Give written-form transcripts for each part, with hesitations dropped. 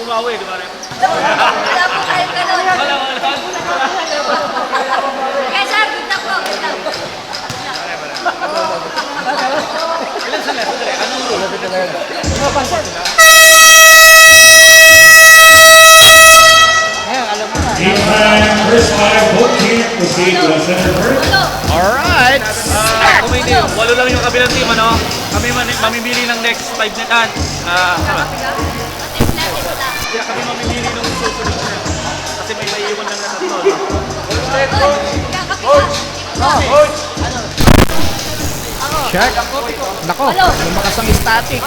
bumawi, di ba rin? Wala po kayo ganun. Wala. Kaya sir, good luck po. Good luck. Ilan sila? Anong rule? First five, both teams proceed to the center first. Alright. Kung may team, walo lang yung kabilang team, ano? Kami mamimili ng next 5 na kan. Tama. Kaya kami mamimili ng susunod na. Kasi may maiiwan lang na tatlo. Check. Nako, lumakas ang static.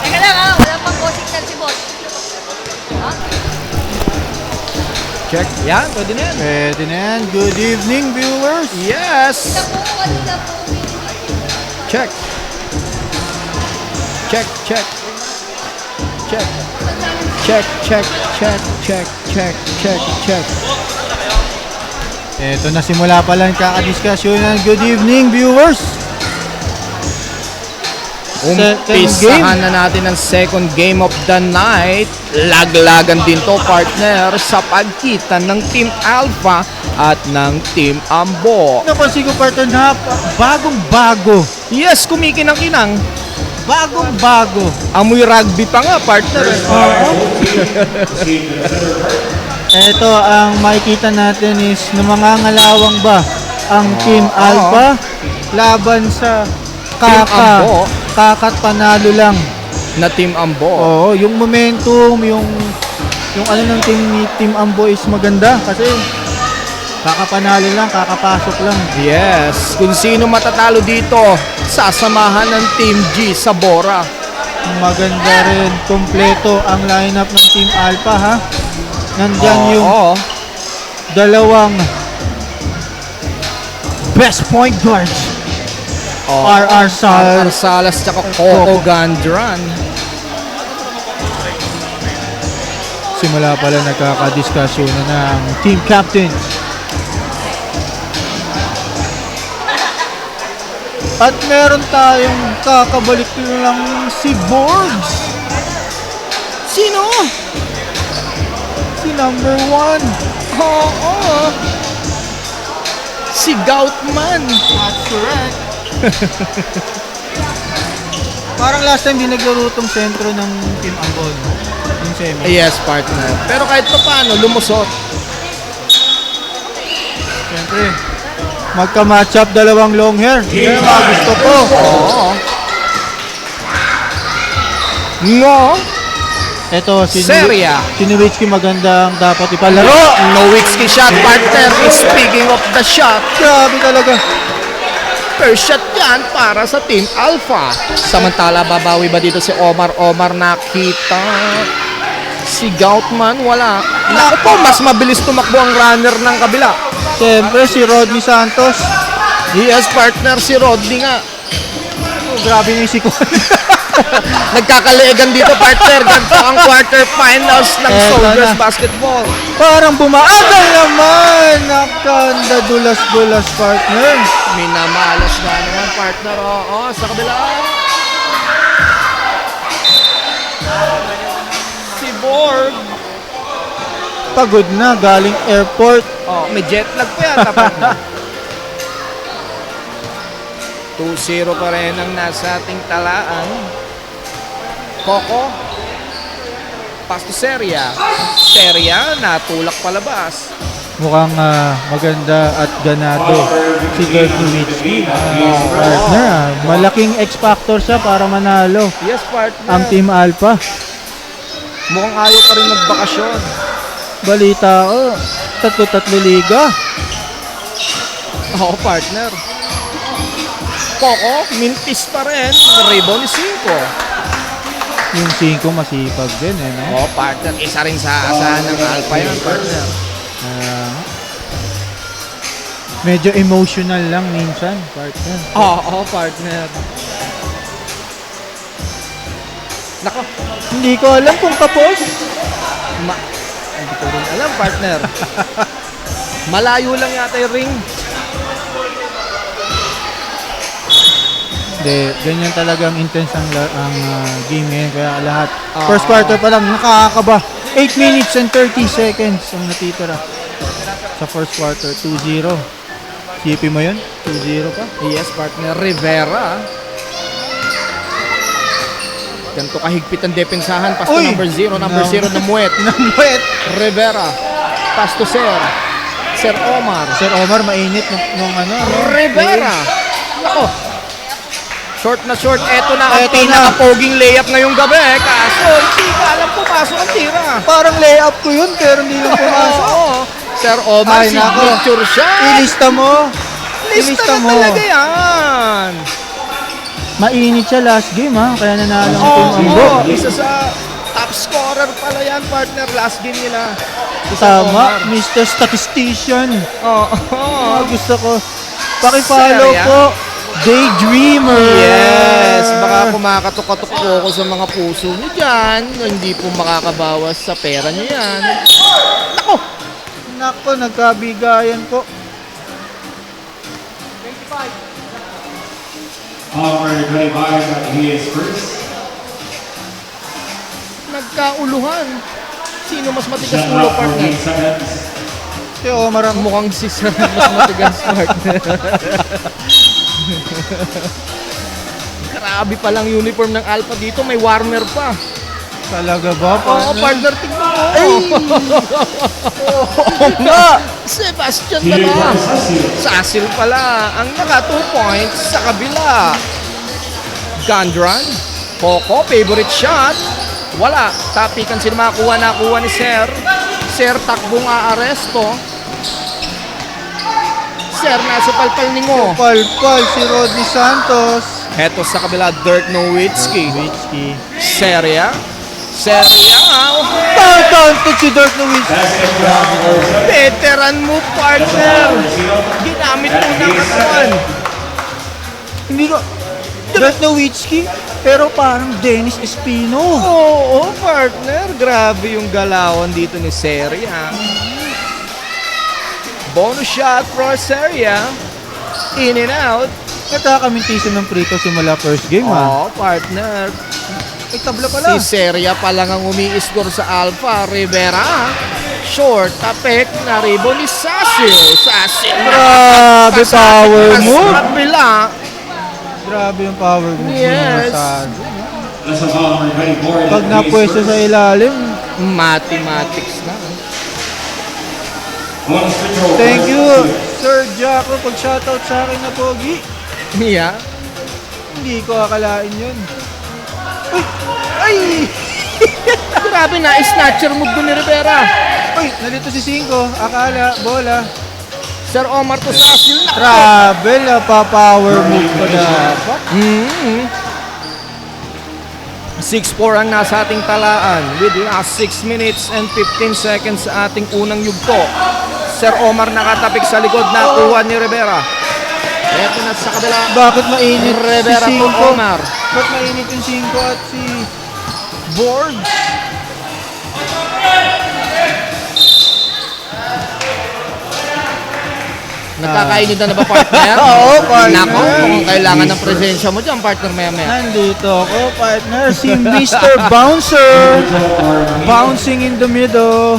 Teka lang ha, wala pang co-signal si boss. Ha? Check. Yan, pwede na yan. Pwede na yan. Good evening, viewers. Yes. Kanina po. Check. Check, check. Check. Check, check, check, check, check, check, check. Eto na, simula pa lang kakadiskusyonan. Good evening, viewers. Umpisahan na natin ang second game of the night. Laglagan din to, partner, sa pagkitan ng Team Alpha at ng Team Ambo. Napansin ko, partner, na bagong-bago. Yes, kumikinang-kinang. Bagong-bago. Amoy rugby pa nga, partner. Eto, ang makikita natin is namangangalawang ba ang Team Alpha laban sa Ambo. Kakat panalo lang. Na Team Ambo. Oo, yung momentum, yung ano ng Team Ambo is maganda kasi kakapanalo lang, kakapasok lang. Yes, kung sino matatalo dito, sasamahan ng Team G sa Bora. Maganda rin, kompleto ang lineup ng Team Alpha, ha. Nandyan yung Oo. dalawang best point guards. RR Sal. Salas tsaka Coco Gandran. Simula pala nagkakadiskusyon na ng team captain. At meron tayong kakabalik lang si Borgs. Sino? Si number 1. Oo. Si Goutman. That's correct. Parang last time din naglaro tong sentro ng Team Ambon. Yung semi. Yes, partner. Pero kahit pa paano, lumusot. Siyempre, magka-match up dalawang long hair. Yan ang mga gusto ko. Oo. No. Ito, Seria. si Nowitzki magandang dapat ipalaro. Nowitzki shot, partner. Speaking of the shot, Grabe talaga. first shot yan para sa Team Alpha. Samantala, babawi ba dito si Omar? Omar nakita. Si Goutman, wala. Naku po, mas mabilis tumakbo ang runner ng kabila. Siyempre, si Rodney Santos. Yes, partner, si Rodney nga. Oh, grabe na yung sikuan. Nagkakalegan dito, partner. Ganito ang quarterfinals ng Eto Soldiers na. Basketball. Parang bumaagal naman. Nakanda dulas-dulas, partner. Minamalas nga naman, partner. Oo, sa kabila. Si Borg. Pagod na, galing airport. Oh, may jet lag pa yata, partner. 2-0 pa rin ang nasa ating talaan. Coco. Pass to Seria. Seria, natulak palabas. Mukhang maganda at ganado si Dirk Nowitzki. Partner, malaking X-factor siya para manalo Yes, partner. ang Team Alpha. Mukhang ayaw pa rin magbakasyon. Balita ko, tatlo liga. Oo, partner. Coco, mintis pa rin. Ribbon 5. Yung 5 masipag din, eh, no? Oo, partner. Isa rin sa asahan ng Alpha yan, partner. Medyo emotional lang minsan, partner. Oo, partner. Nako, Hindi ko alam kung tapos. hindi ko rin alam, partner. Malayo lang yata yung ring. ganyan talagang intense ang game ngayon. Kaya lahat, first quarter pa lang, nakakakaba. 8 minutes and 30 seconds ang natitira sa first quarter. 2-0. Sipin mo yun? 2-0 pa. Yes, partner Rivera. Ganito kahigpit ang depensahan. Pass to Uy! number 0 na Muet. Namuet. Rivera. Pass to Sir Omar. Sir Omar, mainit nung ano. Rivera. Nako. Short na short. Eto na ang Eto na. pinaka-poging layup ngayong gabi. Kaso, hindi ka alam pumasok ang tira. Parang layup ko yun, pero hindi lang pumasok. Oo. Sir Omar, Ay, nako. signature shot. Ilista mo. Lista na talaga yan. Mainit siya last game, ha? Kaya nanalo ang Oo, team Ambo. isa sa top scorer pala yan, partner. Last game nila. Tama, Mr. Statistician. Oo. Gusto ko. Paki-follow Serya? po. Daydreamer. Yes, baka kumakatok-katok po ako sa mga puso niyo dyan. Hindi po makakabawas sa pera niyo yan. Nako, nagkabigayan po. Palmer 25, he is first. Nagkauluhan. Sino mas matigas Shot ulo, clock partner? 14 seconds. Si Omar ang Mukhang si Sir mas matigas, partner. Grabe palang uniform ng Alpha dito. May warmer pa. talaga ba? Oo, partner, tignan mo. Oo nga. Sebastian He na was Sasil. Sasil pala ang naka 2 points sa kabila. Gandran, Poco, favorite shot. Wala. Tapikan sila nakuha ni Sir. Sir takbong aaresto. Sir nasa palpalningo. Palpal si Rodney Santos. Heto sa kabila, Dirk Nowitzki. Nowitzki. Seria. Down to si Dirk Nowitzki. That's it for number 7. Veteran mo, partner. Ginamit mo ng katawan. Hindi ko... Dirk Nowitzki, pero parang Dennis Espino. Oo, partner. Grabe yung galawan dito ni Seria. Bonus shot for Seria. In and out. Nagkakamintisan ng free throw simula first game, ha? Oo, partner. Ay, tabla pala. Si Seria pa lang ang umi-score sa Alpha. Rivera. Short. Tapek na rebound ni Sasil. Grabe, power move. Sa kabila. Grabe yung power move. Yes. That's a Palmer 24. Pag napwesto sa ilalim, Mathematics na. Bonus free throw. thank you, Sir Jaco, pag-shoutout sa akin na pogi. Yeah. Hindi ko akalain yun. Ay! Grabe na, snatcher move doon ni Rivera. Uy, nalito si Cinco. Akala, bola. Sir Omar to Sasil na. Travel, pa-power move pa dapat. 6-4 ang nasa ating talaan with last 6 minutes and 15 seconds sa ating unang yugto. Sir Omar nakatapik sa likod, nakuha ni Rivera. Eto na sa kabila. Bakit mainit Rivera si to Cinco? Omar. Bakit mainit yung Cinco at si... Board. Nakakainid na ba, partner? Oo, partner. Nako, kung kailangan ng presensya mo dyan, partner, maya-maya. Nandito ako, partner. Si Mr. Bouncer. Bouncing in the middle.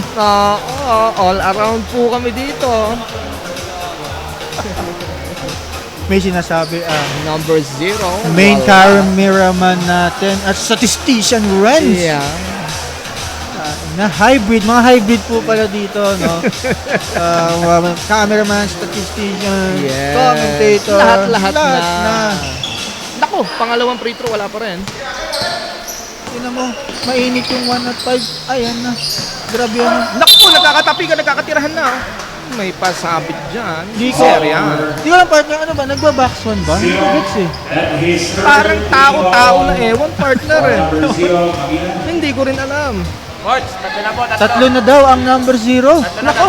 All around po kami dito. May sinasabi Number 0. main cameraman natin at statistician Renz. Yeah. Na hybrid, mga hybrid po pala dito, no? Cameraman, statistician, Yes. commentator, Lahat na. na. Naku, pangalawang free throw, wala pa rin. Tingnan mo, mainit yung 1 at 5. Ayan na. Grabe yan. Naku, nagkakatirahan na. May pasabit dyan. Di ko. Serya. Di ko lang partner, ano ba? Nagba-box one ba? Hindi ko gets eh. At his third. Parang tao-tao na ewan, partner eh. Number 0, Kabila. Hindi ko rin alam. Coach, tatlo na po, Tatlo na daw ang number 0. Nako,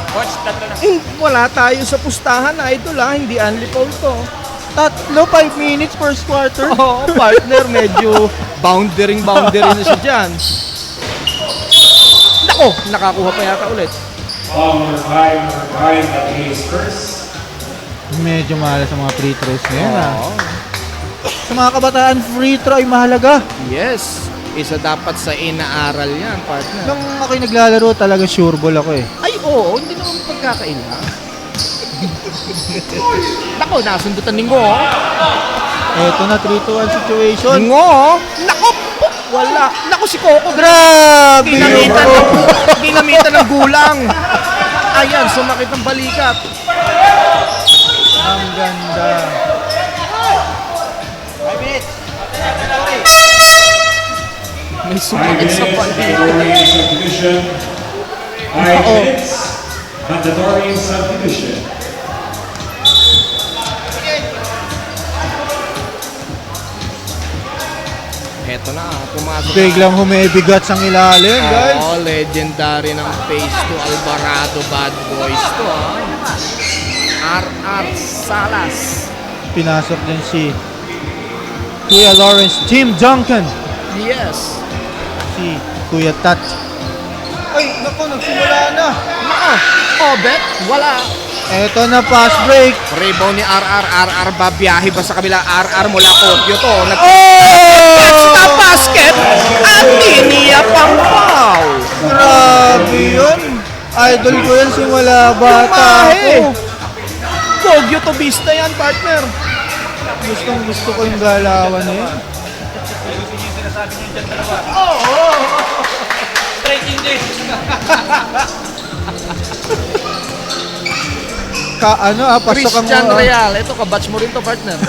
Coach, tatlo na. wala tayo sa pustahan, idol ha. Hindi only foul to. Tatlo, 5 minutes first quarter. Oo, partner, medyo boundary na siya dyan. Nako, nakakuha pa yata ulit. Palmer 5, at his first. Medyo mahal sa mga free throws ngayon, ha? Oo. Sa mga kabataan, free throw ay mahalaga. Yes. Isa dapat sa inaaral yan, partner. Nung ako'y naglalaro, talaga sure ball ako eh. Ay, oo. Hindi naman pagkakaila. Nako, nasundutan ni Ngo. Eto na, 3-2-1 situation. Ngo! Nako! Wala. Nako si Coco. Grabe! Ginamitan ng gulang. Ayan, sumakit ang balikat. Ang ganda. May 5 sumakit minutes sa balikat. mandatory subdivision. 5 minutes mandatory subdivision. Eto na, pumasok Biglang humibigat sang ilalim, guys. Oo, legendary ng Phase 2 Alvarado Bad Boys to, R.R. Salas. Pinasok din si Kuya Lawrence, Tim Duncan, Yes. si Kuya Tat. Ay, naku, nagsimula na. Nako, Obet, wala. Eto na, pass break. Rebound ni R.R. babiyahe ba sa kabila? R.R. mula Kogyo to. Oh! Sa basket at tiniya pang foul. Grabe yun. Idol ko yan simula bata Lumahe. ako. Kogyo to Vista yan, partner. Gustong gusto ko yung galawan na yun. Straight English. Pasok ang Christian Real. Ito, kabatch mo rin to, partner.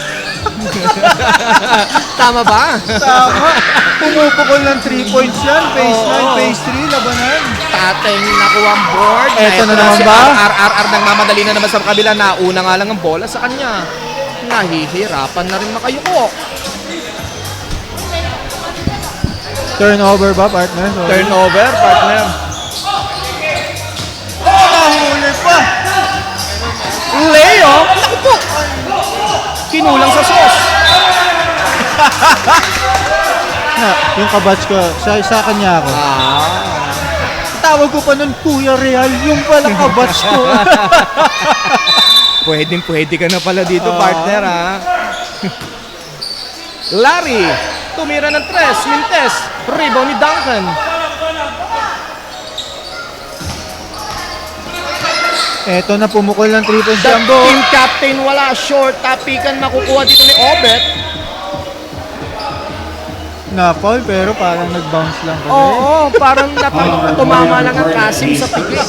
Tama ba? Tama. Pumupukol ng 3 points yan. Phase 9, phase 3, labanan. Tateng nakuha ang board. Eto na naman si ba? RRR nang mamadali na naman sa kabila. Nauna nga lang ang bola sa kanya. Nahihirapan na rin makayuko. Turnover ba, partner? Sorry. Turnover, partner. Nahuli pa. Leo, naku po. Kinulang sa sauce. Na, yung kabatch ko, sa kanya ako. Tawag ko pa nun, Kuya Real, yung pala kabatch ko. Pwede ka na pala dito, partner, ha? Larry, tumira ng 3, Mintes, rebound ni Duncan. Eto na, pumukol ng 3 points The jumbo. team captain wala, short tapikan makukuha dito ni Obet. Na-foul, pero parang nag-bounce lang kami. Oo, parang tumama lang ang Kasim sa pigli.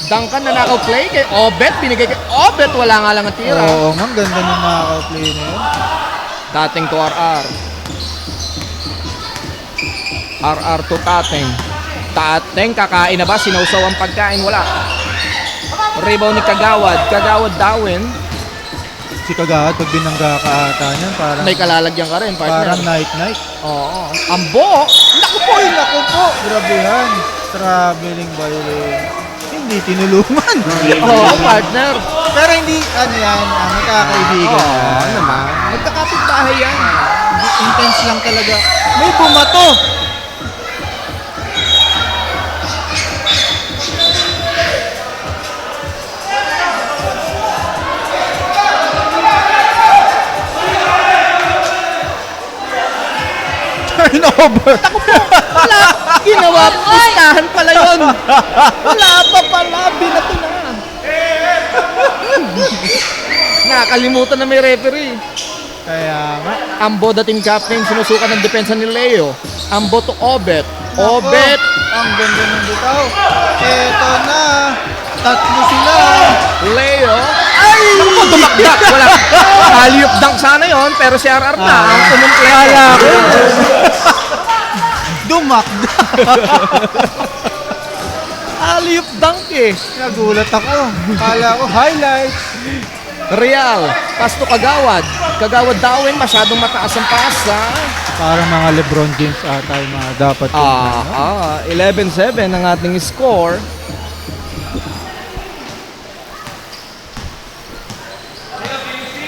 Duncan na nakaw-play kay Obet, binigay kay Obet, wala nga lang ang tira. Oo, ang ganda nung nakaka-play na yun. Dating to RR. RR to Tateng. Tateng, kakain na ba? Sinausaw ang pagkain? Wala. Rebound ni Kagawad. Kagawad Dawin. Si Kagawad, pag binangga ka ata niyan, parang, May kalalagyan ka rin, partner. parang night-night. Oo. Ambo! Naku po! Naku po, grabehan. Traveling violence. Hindi tinulungan. Oo, partner. Pero hindi, magkakaibigan. Oo, naman. Magkakapit-bahay yan. Intense lang talaga. May bumato. Turnover. Wala! Ginawa, pustahan pala yun. Wala pa pala. Binato na. Nakakalimutan na may referee. Kaya nga. Ambo, the team captain, sinusukan ng depensa ni Leo. Ambo to Obet. Obet! Ang ganda ng bitaw. Eto na. Tatlo sila. Leo. Ay! Naku, dumakdak. Wala. Alley-oop dunk sana yon, pero si RR na ang kumumpleto. Kala ko. Dumakda. Alley-oop dunk eh. Nagulat ako. Kala ko highlights. Real. Pass to Kagawad. Kagawad Dawin. Masyadong mataas ang pass, ha? Parang mga LeBron James ata yung mga dapat. 11-7 ang ating score.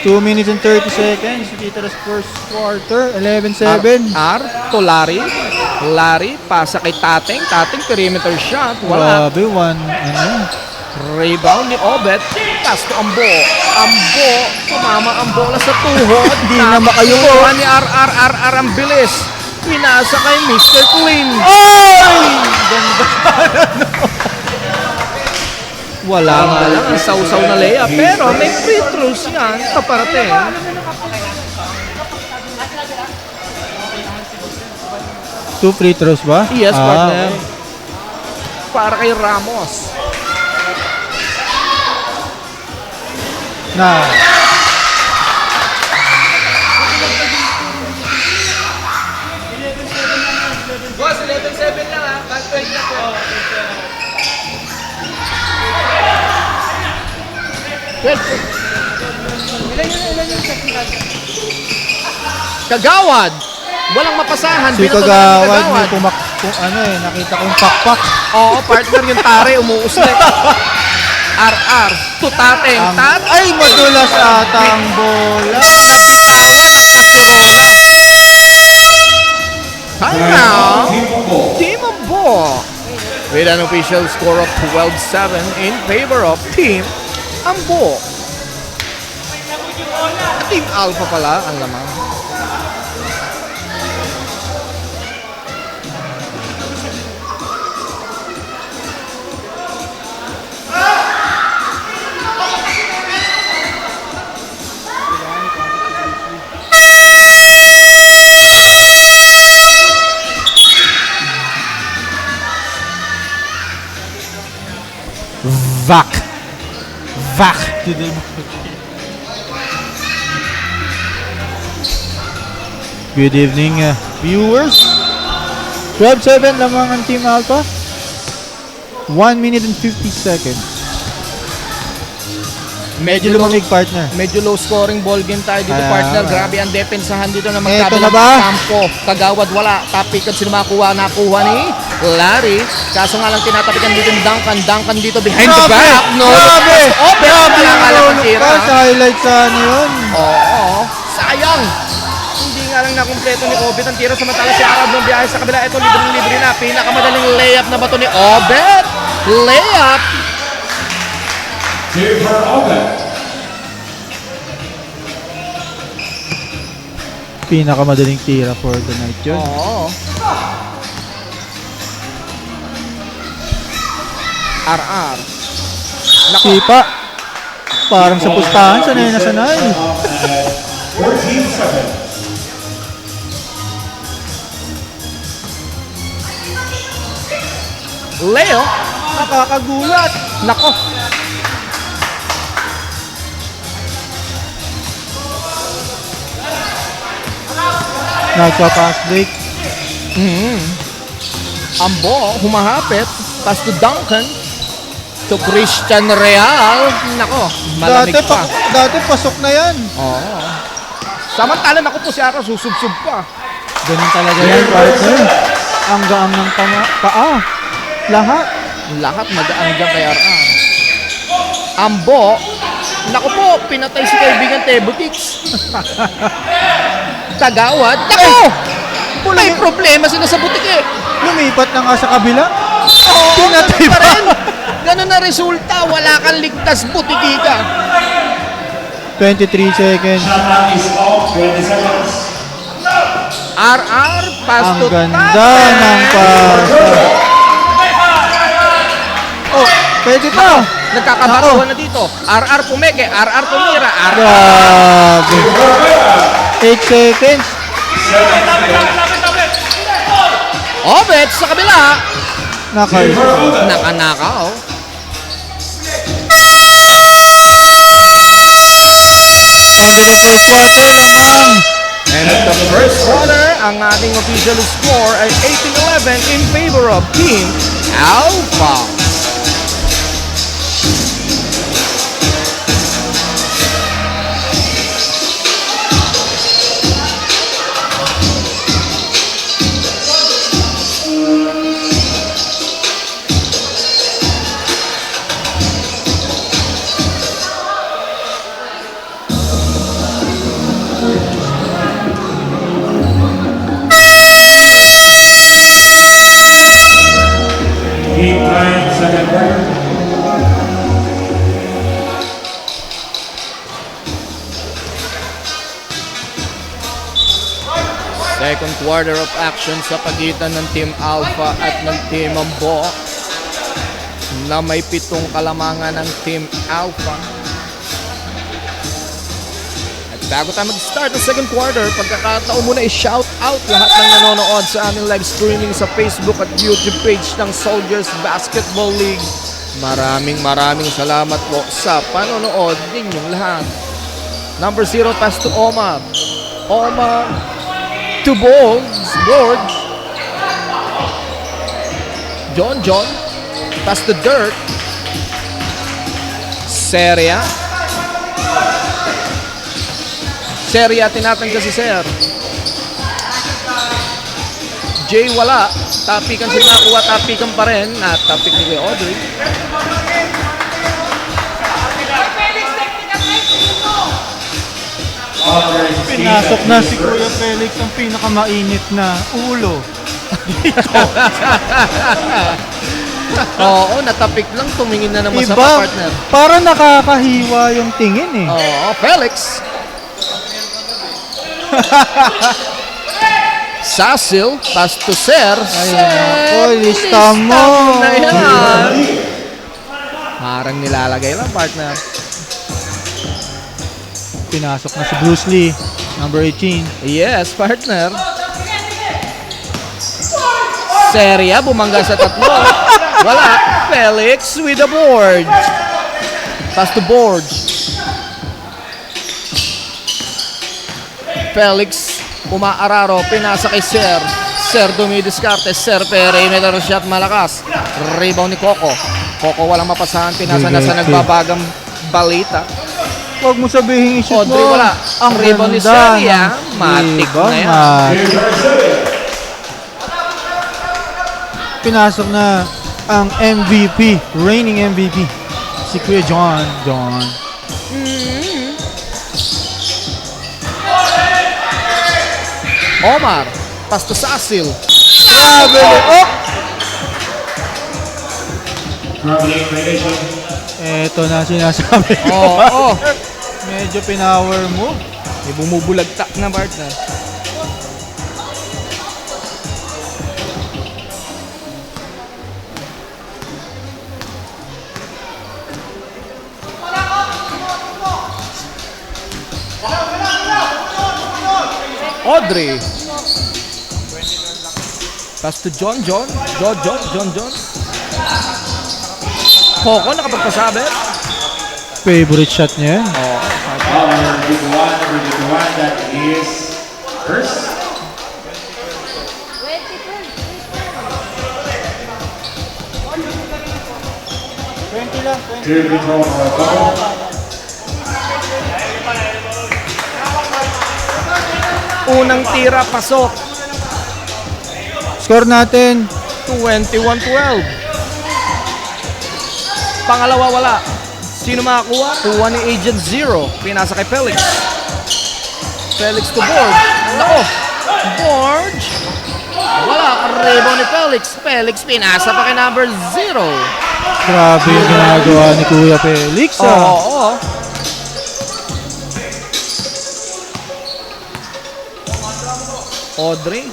2 minutes and 30 seconds. Nakitira's first quarter. 11-7. R to Larry. Larry, pasa kay Tateng. Tateng, perimeter shot. Wala. Grabe, ano. Rebound ni Obet. Pass to Ambo. Ambo, sumama ang bola sa tuhod. Di na makayuko. Nakuha ni RR ang bilis. Pinasa kay Mr. Queen. Ay! Ganda. Wala nga lang ang sausaw na layup. Pero may free throws yan kaparating. 2 free throws ba? Yes, partner. Okay. Para kay Ramos. Na. Boss, 11-7 lang ha. Back 20 na po. Kagawad. Walang mapasahan. Si Binato na Kagawad, ni may nakita kong pakpak. Oo, partner yung tare, umuusli. RR, to Tateng. Ay, madulas ata ang bola. Nabitawan ang kasirola. Timeout. Team of Bo. With an official score of 12-7 in favor of Team Ambo. Team Alpha pala ang lamang. Vak. Good evening, viewers. 12-7 lamang ang Team Alpha. 1 minute and 50 seconds. Medyo lumamig, partner. Medyo low scoring ball game tayo dito, partner. Grabe ang depensahan dito ng Eto magkabilang na ba? kampo. Kagawad wala. Top pick at sino nakuha ni Larry. Kaso nga lang tinatapikan dito ng Duncan dito behind the Grabe! back. No. Grabe! Open. Grabe! Malakala ng Nilulok tira. ka sa highlights sa ano yun. Oo. Sayang. Hindi nga lang nakumpleto ni Obet ang tira. Samantala si Arab nung biyahe sa kabila. Ito libre na. Pinakamadaling layup na bato ni Obet. Layup. Give her Obet. Pinakamadaling tira for the night yun. Oo. RR. Nako. Sipa. Parang sa pustahan, sanay na sanay. 14-7. Leo. Nakakagulat. Nako. Nagpa-pass break. Ambo, humahapit. Pass to Duncan. To Christian Real. Nako, malamig pa. Dati pasok na yan. Oo. Samantala, naku po si Ara, susubsub pa. Ganun talaga yan, partner. Ang gaang ng paa. Lahat. Lahat magaan dyan kay RR. Ambo, naku po, pinatay si kaibigan Tebutix. Tagawad. Naku! May problema sila sa butik eh. Lumipat na nga sa kabila. Oo, Pinatay ganun pa pa. rin. Ganun na resulta. Wala kang ligtas butiki ka. 23 seconds. Shot clock is off. 20 seconds. RR, pass Ang to ganda Tateng. ng pasa. Oh, pwede pa. Nagkakabatuhan na dito. RR pumeke, RR tumira, RR. Grabe. 8 seconds. Obet sa kabila. Nakay. Nakanakaw. And the first quarter lamang. And at the first quarter, ang ating official score ay 18-11 in favor of Team Alpha. 8-9 second quarter. Second quarter of action sa pagitan ng Team Alpha at ng Team Ambo na may 7 kalamangan ng Team Alpha. At bago tayo mag-start ng second quarter, pagkakataon muna i-shout out lahat ng nanonood sa aming live streaming sa Facebook at YouTube page ng Soldiers Basketball League. Maraming salamat po sa panonood ninyong lahat. Number 0 pass to Omar. Omar to board. John pass to Dirt. Seria tinatanggal si Ser. Jay wala. Tapikan sila nakuha. Tapikan pa rin. At tapik ni Audrey. Pinasok na si Kuya Felix ang pinakamainit na ulo. Oo, natapik lang. Tumingin na naman sa Iba, partner. para nakakahiwa yung tingin eh. Oo, Felix. Sasil, pass to Ser. Ay, lista mo. na yan. Parang nilalagay lang, partner. Pinasok na si Bruce Lee, number 18. Yes, partner. Seria, bumangga sa 3. Wala. Felix with the board. Pass to board. Felix, umaararo, pinasa kay Ser. Ser dumidiskarte. Ser perimeter shot malakas. Rebound ni Coco. Coco walang mapasahan. Pinasa na sa nagbabagang balita. Huwag mo sabihin i-shoot Audrey mo. wala. Ang Rebound ni ganda Seria. ng Matik na yan. Pinasok na ang MVP, reigning MVP, si Kuya John. Omar, pass to Sasil. Grabe! Oh! Traveling violation. Eto na sinasabi ko. Oo. Medyo pinower mo. May bumubulagtak na partner. Audrey. Pass to John. Coco nakapagpasabit. Favorite shot niya yan. Number 51, that is first. 20 lang. Clear control for a ball. Unang tira, pasok. Score natin. 21-12. Pangalawa, wala. Sino makakuha? Kuha ni Agent Zero. Pinasa kay Felix. Felix to board. Nako. Board. Wala. Rebound ni Felix. Felix pinasa pa kay number 0. Grabe yung ginagawa ni Kuya Felix. Oo. Audrey.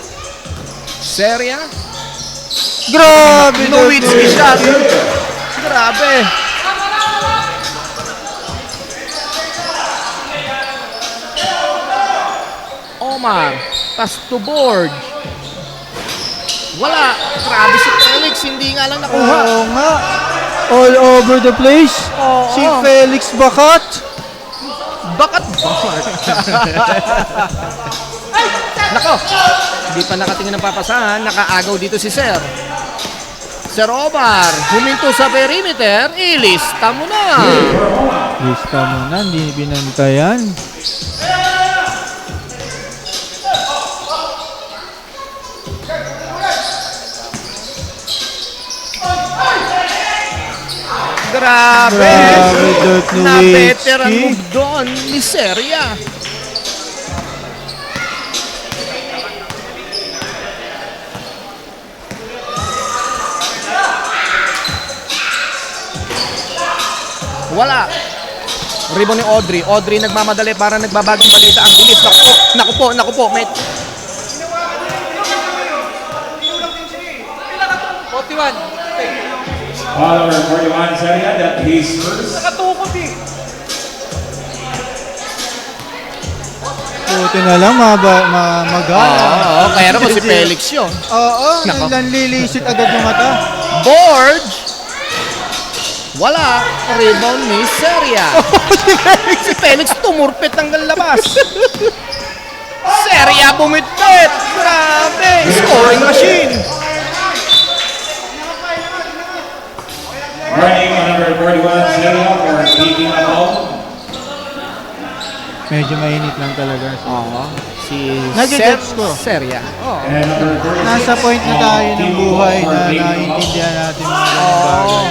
Seria. Grabe! Nowitzki shot. Grabe. Omar. Pass to board. Wala. Grabe si Felix. Hindi nga lang nakuha. Oo nga. All over the place. Oo. Si Felix Bakat. Bakat. Nako. Hindi pa nakatingin ng papasahan. Nakaagaw dito si Sir. Sir Omar, huminto sa perimeter. Ilista mo na. Lista mo na. Hindi binantayan. Grabe. Dirk Na-veteran Nowitzki. move doon ni Seria. Wala. Rebound ni Audrey. Audrey nagmamadali para nagbabagang balita. Ang bilis. Naku po. May... 41. Foul number 41, Seria, that he's first. Nakatukot eh. Buti na lang, magana. Oo, kaya naman si Felix yun. Oo, Nako. nanlilisit agad ng mata. Board. Wala. Rebound ni Seria. Si Felix tumurpit hanggang labas. Seria bumitpit. Grabe. Scoring machine. Warning on number 41, Seria, for taking a ball. Medyo mainit lang talaga. Oo. Si Nagigets ko. Seria. Oo. And number 36, Nasa point na tayo ng buhay na naiintindihan natin mga ganung bagay.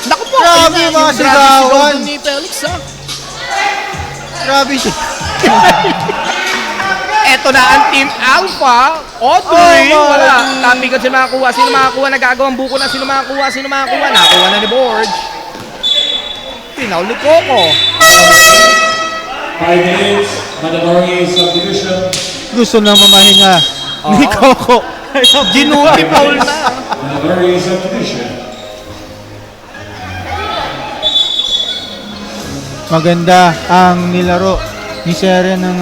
Naku po. Grabe ayun na, yung mga grabe sigawan. sigaw ni Felix, ha? Grabe siya. Eto na ang Team Alpha. Audrey. Oh, Wala. Tapigan sino makakuha. Sino makakuha? Nagagawang buko na. Sino makakuha? Nakuha na ni Borge. Pinaul ni Coco. 5 minutes, mandatory subdivision. Gusto na mamahinga ni Coco. Ginuti Paul na. Mandatory subdivision. Maganda ang nilaro ni Seria ng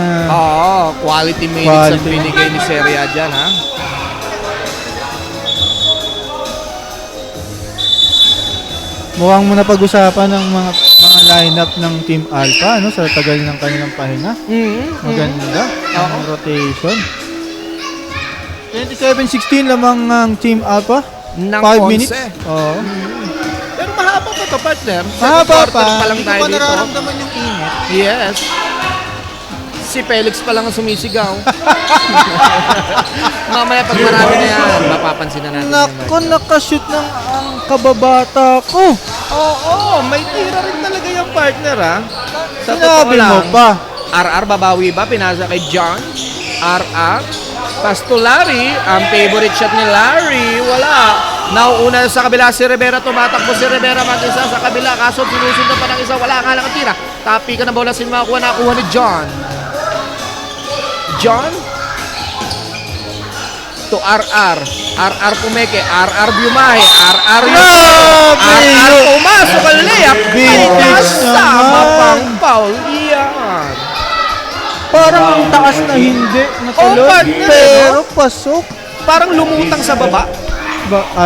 Quality minutes ang Quality. binigay ni Seria dyan, ha? mukhang muna pag-usapan ng mga lineup ng Team Alpha no sa tagal ng kanilang pahinga. Maganda ang rotation. 27-16 lamang ang Team Alpha. Ng 5 minutes. 11. Oo. Pero mahaba pa to, partner. Mahaba Second quarter pa. lang Hindi tayo ko pa dito. nararamdaman yung init. Yes. Si Felix pa lang ang sumisigaw. Mamaya pag marami na yan, mapapansin na natin. Naku, nakashoot ng ang kababata ko. Oo, may tira rin talaga yung partner, ha? Sa Sinabi mo pa. RR babawi ba? Pinasa kay John. RR. Pass to Larry. Ang favorite shot ni Larry. Wala. Nauuna sa kabila si Rivera. Tumatakbo si Rivera mag-isa sa kabila. Kaso sinusundan pa ng isa. Wala nga lang ang tira. Tapi ka na bola sin makakuha. Nakuha ni John. John. To RR. RR pumeke. RR Biumahe. RR Grabe! RR pumasok ang layup. Ay, Vintage kasama naman. pang foul. Yan. Parang ang taas na hindi natulog. Oh, partner, Pero pasok. Parang lumutang sa baba.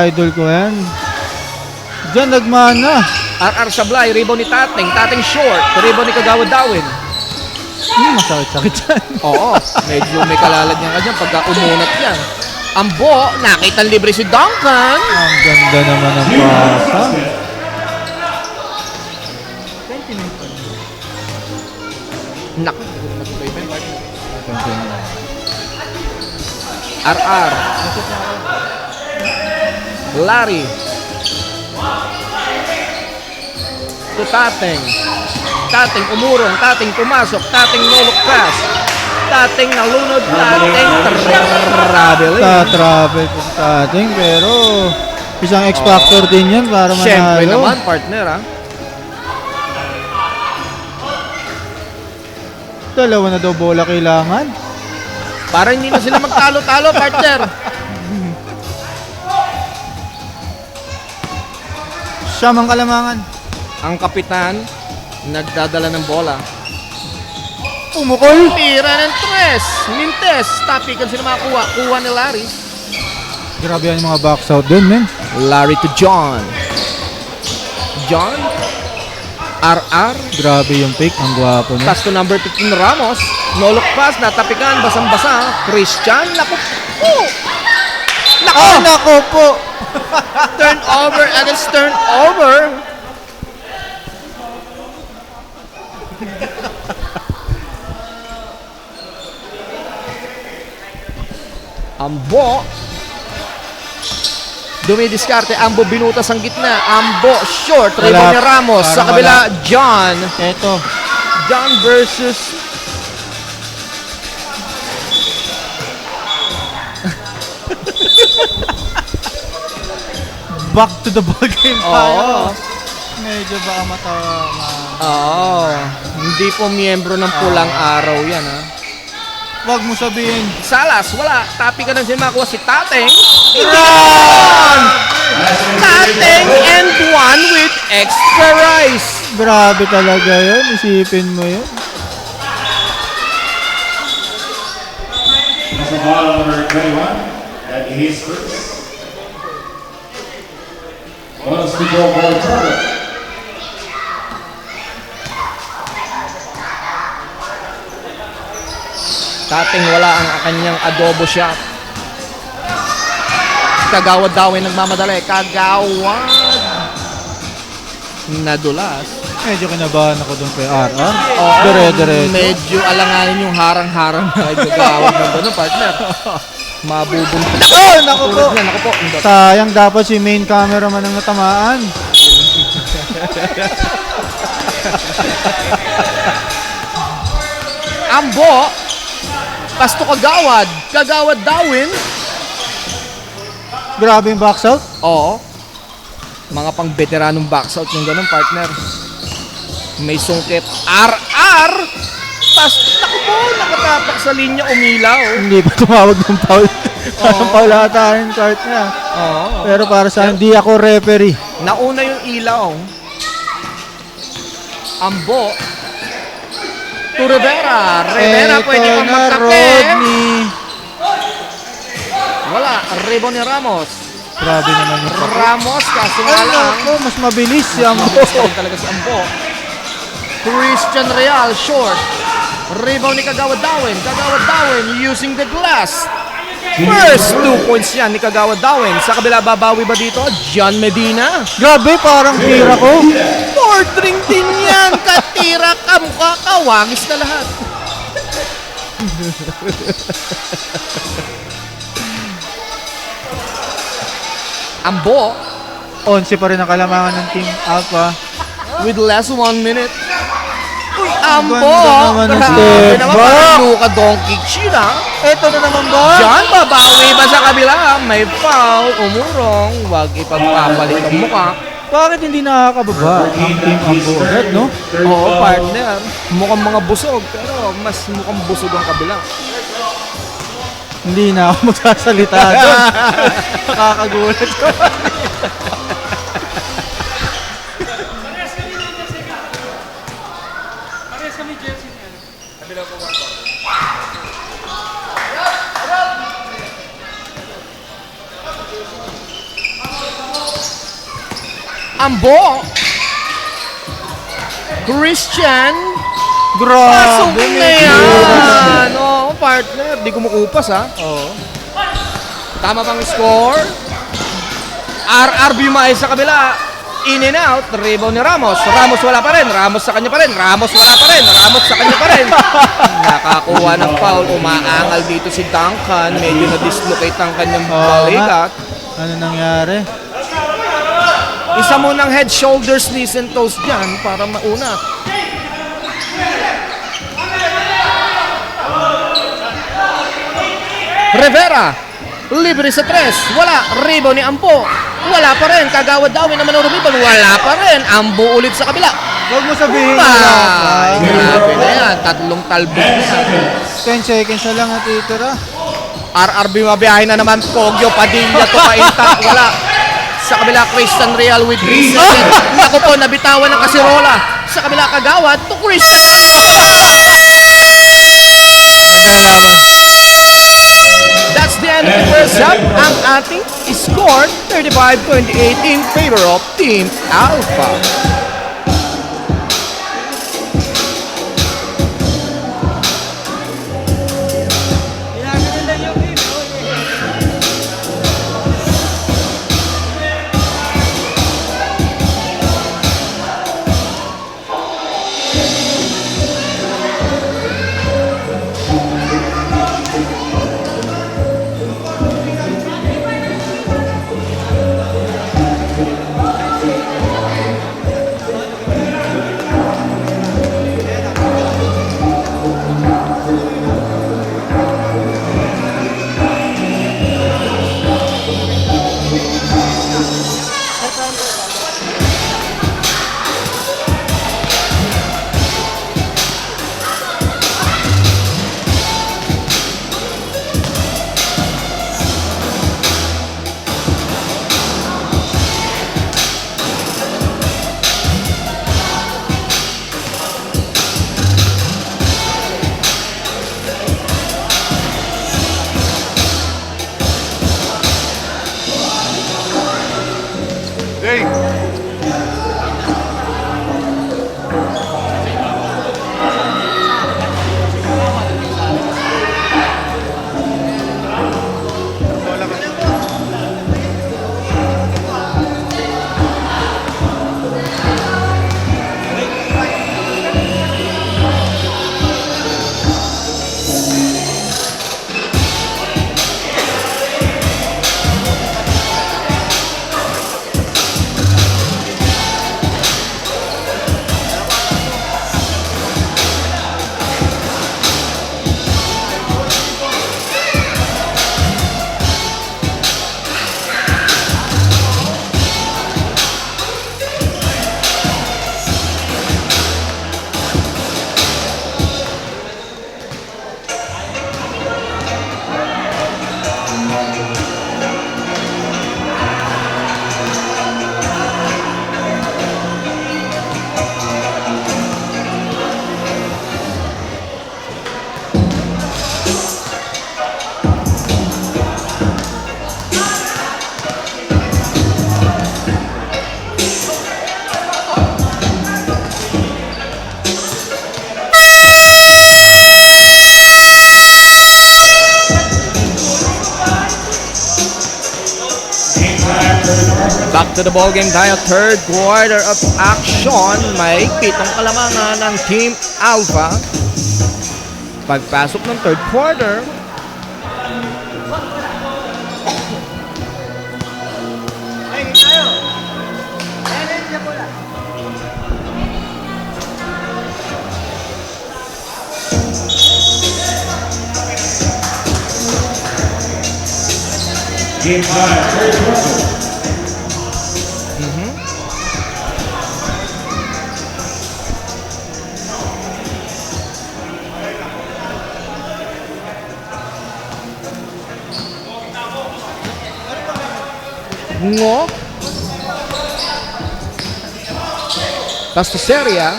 Idol ko yan. Diyan nagmana. RR Sablay, rebound ni Tating. Tating short. Rebound ni Kagawa Dawin. Masakit-sakit yan. Oo, medyo may kalalad niya ka dyan pagka umunat yan. Ambo, nakita libre si Duncan. Ang ganda naman ng pasa. Naku, RR. Larry. To Tating. Tating umurong, Tating pumasok, Tating nolok pass. Tating nalunod, Tating traveling. Travel po sa ating pero isang X-Factor din yan para manalo. Siyempre naman, partner, ha? Dalawa na daw bola kailangan. Para hindi na sila magtalo-talo, partner. Siyam ang kalamangan. Ang kapitan, nagdadala ng bola. Umukol. Tira ng tres. Mintes. Tapikan sila makakuha. Kuha ni Larry. Grabe yan yung mga box out din, men. Larry to John. John. RR. Grabe yung pick. Ang gwapo niya. Pass to number 15 Ramos. No look pass. Natapikan. Basang-basa. Christian. Naku. Oh! Naku! Ah, nako po. Turnover against turnover. Ambo. Dumidiskarte. Ambo binutas ang gitna. Ambo short. Wala. Rebound ni Ramos. Sa Parang kabila, wala. John. Eto. John versus Back to the ball game Oo. tayo. medyo baka Oo. Hindi po miyembro ng pulang araw yan, ha? Wag mo sabihin. Salas, wala. Tapi ka na din makuha si Tateng. Run! Tateng and one with extra rice. Grabe talaga yun. Isipin mo yun. That's the ball number 21. That is first. Bonus to go for Turtle. Tateng wala ang kanyang adobo shop. Kagawad daw ay nagmamadali. Kagawad. Nadulas. Medyo kinabahan ako doon kay RR. Oo, Dire-diretso. medyo alanganin yung harang-harang na kagawad ng doon, partner. Mabubuntot. Naku po. Tulad niya, naku po. Sayang dapat si main cameraman ang natamaan. Ambo. Pasto Kagawad. Kagawad Dawin. Grabe yung box out. Oo. Mga pang veteranong box out yung ganun, partner. May sungkit. RR. Naku po, nakatapak sa linya, umilaw. Hindi pa tumawag ng foul. Parang foul ata yung cart niya. Oo. Pero para sa hindi ako referee. Nauna yung ilaw. Ambo. To Rivera. Rivera pwede Eto pang na, magkape. Rodney. Wala. Rebound ni Ramos. Grabe naman yung kape. Ramos, kaso nga Ay, lang. naku, mas mabilis si Ambo. Mabilis talaga si Ambo. Christian Real, short. Rebound ni Kagawad Dawin. Kagawad Dawin using the glass. First 2 points yan ni Kagawad Dawin. Sa kabila, babawi ba dito? John Medina. Grabe, parang tira ko. Fourth ring din yan. Katira ka, mukha ka. Wangis na lahat. Ambo 11 pa rin ang kalamangan ng Team Alpha. with less 1 minute. Uy, Ambo! Ganda naman ng Grabe step naman, back. parang Luka Doncic yun, ha? Ito na naman ba? Diyan, babawi ba sa kabila? May foul, umurong, wag ipagpapalit ang mukha. Bakit hindi nakakababa ang Team Ambo agad, no? Oo, partner. Mukhang mga busog, pero mas mukhang busog ang kabila. Hindi na ako magsasalita doon. Nakakagulat ko. Ambo! Christian! Pasok Grabe. na yan! Oo, partner. Di kumukupas, ha? Oo. Tama bang score? RRB May sa kabila. In and out. Rebound ni Ramos. Ramos wala pa rin. Ramos sa kanya pa rin. Ramos wala pa rin. Ramos sa kanya pa rin. Nakakuha ng foul. Umaangal dito si Duncan. Medyo na-dislocate ang kanyang balikat. Ano nangyari? Isa mo ng head, shoulders, knees, and toes dyan para mauna. Rivera, libre sa tres. Wala. Rebound ni Ambo. Wala pa rin. Kagawad Dawin naman ang rumibon. Wala pa rin. Ambo ulit sa kabila. Huwag mo sabihin Ay, grabe na yan. Tatlong talbog na yan. 10 seconds na lang natitira. RRB mabiyahe na naman. Pogyo, Padilla, Tupainta. Wala. Sa kabila, Christian Real with 3 seconds. Naku po, nabitawan ng kasirola. Sa kabila, Kagawad to Christian. That's the end of the first half. Ang ating score, 35-28 in favor of Team Alpha. to the ball game tayo. Third quarter of action. May pitong kalamangan ng Team Alpha. Pagpasok ng third quarter, Game 5, third quarter. Ngo. Pastoseria.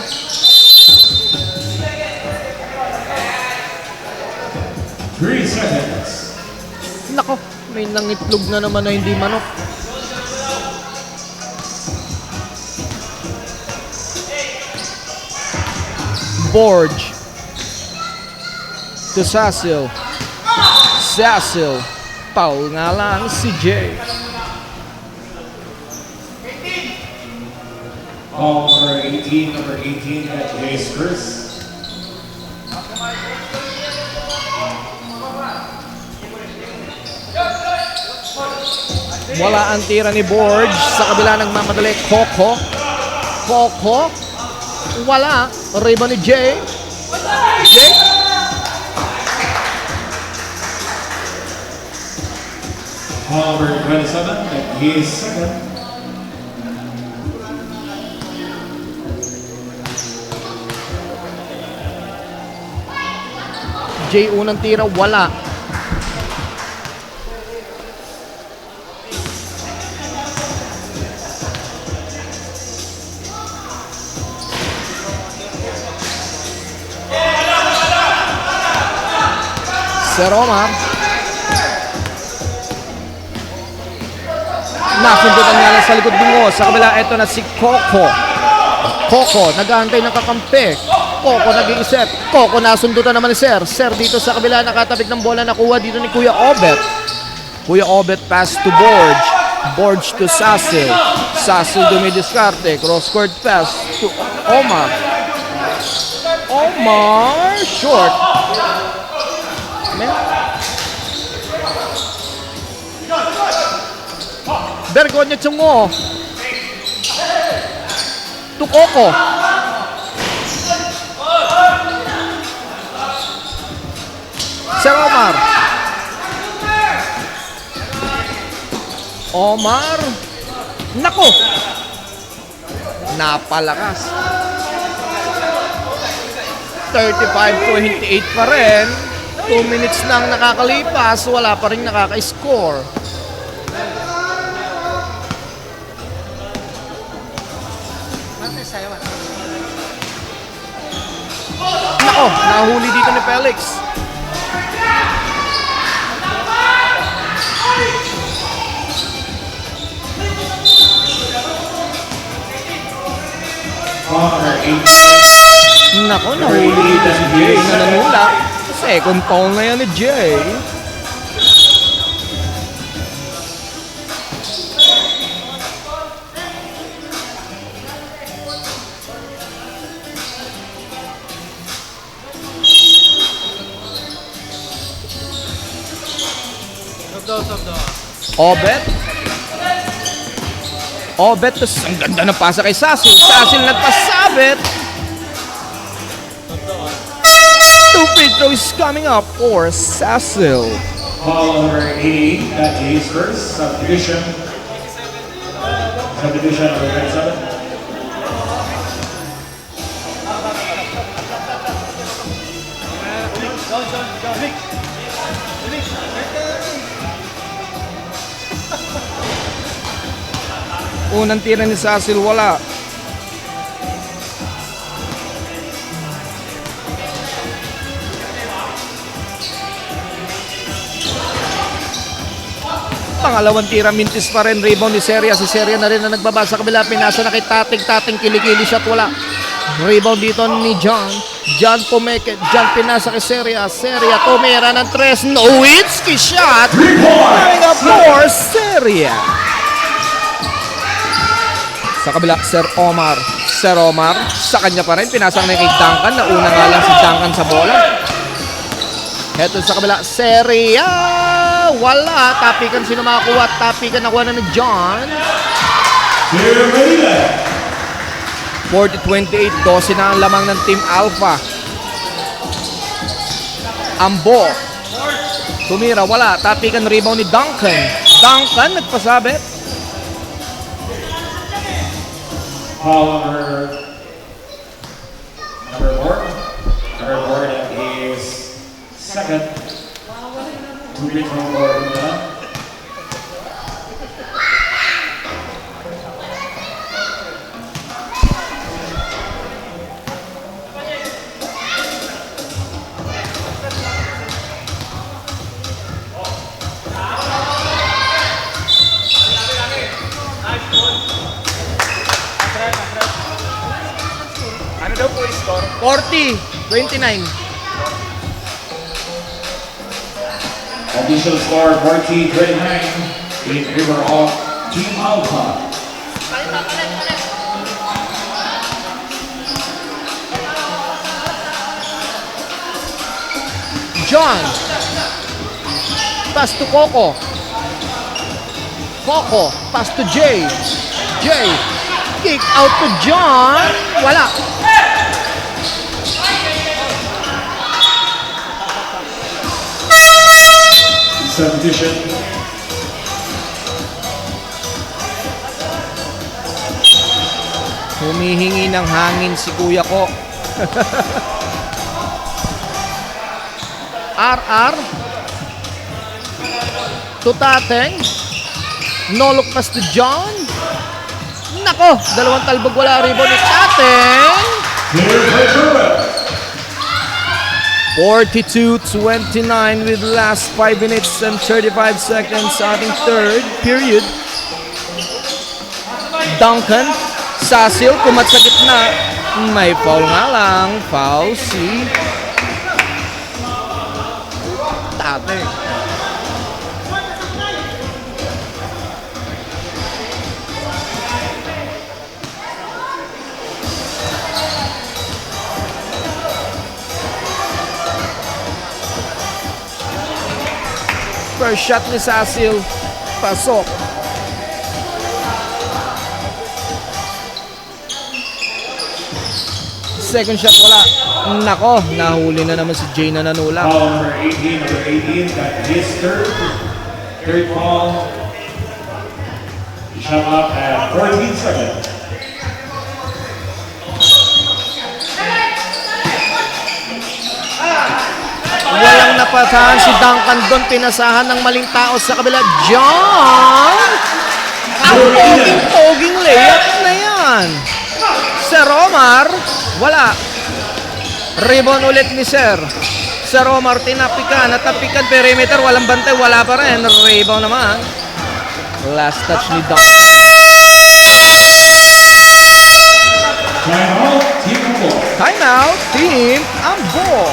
Three seconds. Nako, may nangitlog na naman na hindi manok. Borge. To Sasil. Sasil. Paul nga lang si Jay. Ball number 18 at Jay Spurs. Wala ang tira ni Borge. Sa kabila nagmamadali. Coco. Coco. Wala. Rebound ni Jay. Jay. Ball number 27 at Jay second. Jay unang tira. Wala. Sir Omar. Nasundutan nga lang sa likod bungo. Sa kabila, ito na si Coco. Coco, nag-aantay ng kakampi. Coco nag-iisip. Coco nasundutan naman ni Sir. Sir dito sa kabila, nakatabik ng bola. Nakuha dito ni Kuya Obet. Kuya Obet pass to Borge. Borge to Sasil. Sasil dumidiskarte. Cross-court pass to Omar. Omar, short. Bergonya Chungo. To Coco. Sir Omar. Omar. Nako. Napalakas. 35-28 pa rin. 2 minutes nang nakakalipas, wala pa rin nakaka-score. Nako, nahuli dito ni Felix. Ball number 18. Nako, nahuli dito si Jay na nanulak. Second foul na yan ni Jay. Obet. Obet. Ang ganda ng pasa kay Sasil. Sasil nagpasabit. Two free throws coming up for Sasil. Ball number 18 at Jay Spurs. Subdivision number 27. Unang tira ni Sasil, wala. Pangalawang tira, mintis pa rin. Rebound ni Seria. Si Seria na rin na nagbaba sa kabila. Pinasa na kay Tating. Kilikili shot, wala. Rebound dito ni John. John pumeke. John pinasa kay Seria. Seria tumira ng 3. Nowitzki shot. Coming up for Seria. Sa kabila, Sir Omar. Sir Omar, sa kanya pa rin. Pinasang na kay Duncan. Nauna nga lang si Duncan sa bola. Heto sa kabila, Seria. Wala. Tapikan sino makakuha. Tapikan nakuha na ni John. 40-28. 12 na ang lamang ng Team Alpha. Ambo. Tumira. Wala. Tapikan rebound ni Duncan. Duncan nagpasabit. Foul number 4. Number 4, that is second. 2 free throw for Luna. Ano daw po yung score? 40-29. Official score 40-29 in favor of Team Alpha. John. Pass to Coco. Coco. Pass to Jay. Jay. Kick out to John. Wala. Substitution. Humihingi ng hangin si kuya ko. RR. Tutateng. No look pass to John. Nako, dalawang talbog wala rebound ni Tateng. 42-29 with last 5 minutes and 35 seconds sa ating third period. Duncan, Sasil, kumat sa gitna. May foul nga lang. Foul si Tate. First shot ni Sasil. Pasok. Second shot wala. Nako, nahuli na naman si Jay na nanula. Foul number 18, that is third foul. Shot up at 14 seconds. Walang napasahan si Duncan doon. Pinasahan ng maling tao sa kabila. John! Ang poging layup na yan. Sir Omar, wala. Rebound ulit ni Sir. Sir Omar, tinapikan. Natapikan perimeter. Walang bantay. Wala pa rin. Rebound naman. Last touch ni Duncan. Timeout, Team Alpha. Timeout, Team Ambo.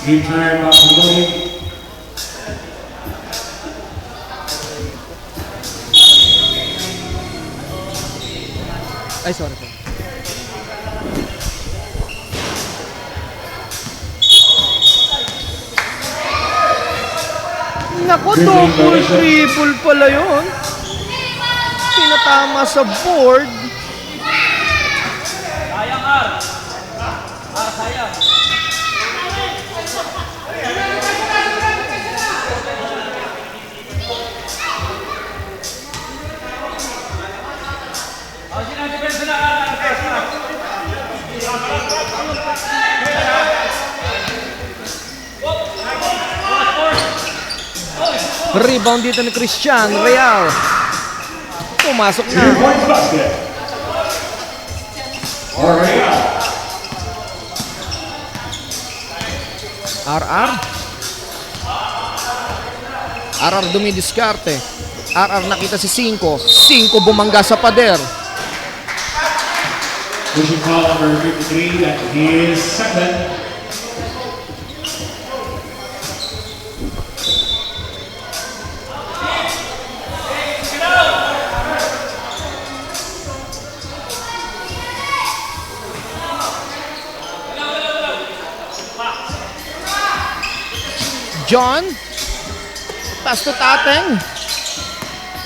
Game time up to loading. Ay, sorry po. Nako, double, triple pala yun. Pinatama sa board. Sayang, Ar. Ar, sayang. Depensa na, Rebound dito ni Christian Real. Pumasok na. 2 points basket. Real. RR. RR dumidiskarte. RR nakita si 5. 5 bumangga sa pader. Pushing foul number 53, that is second. John. Pass to Tateng.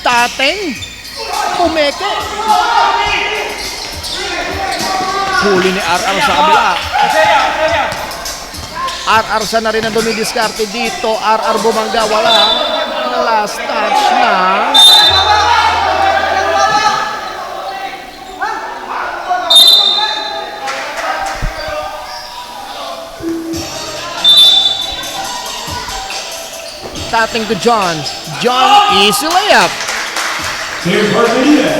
Tateng. Pumeke. Huli ni RR sa kabila. RR siya na rin ang dumidiskarte dito. RR bumangga. Wala. Last touch na. Tateng to John. John, easy layup. Here's Barcelona.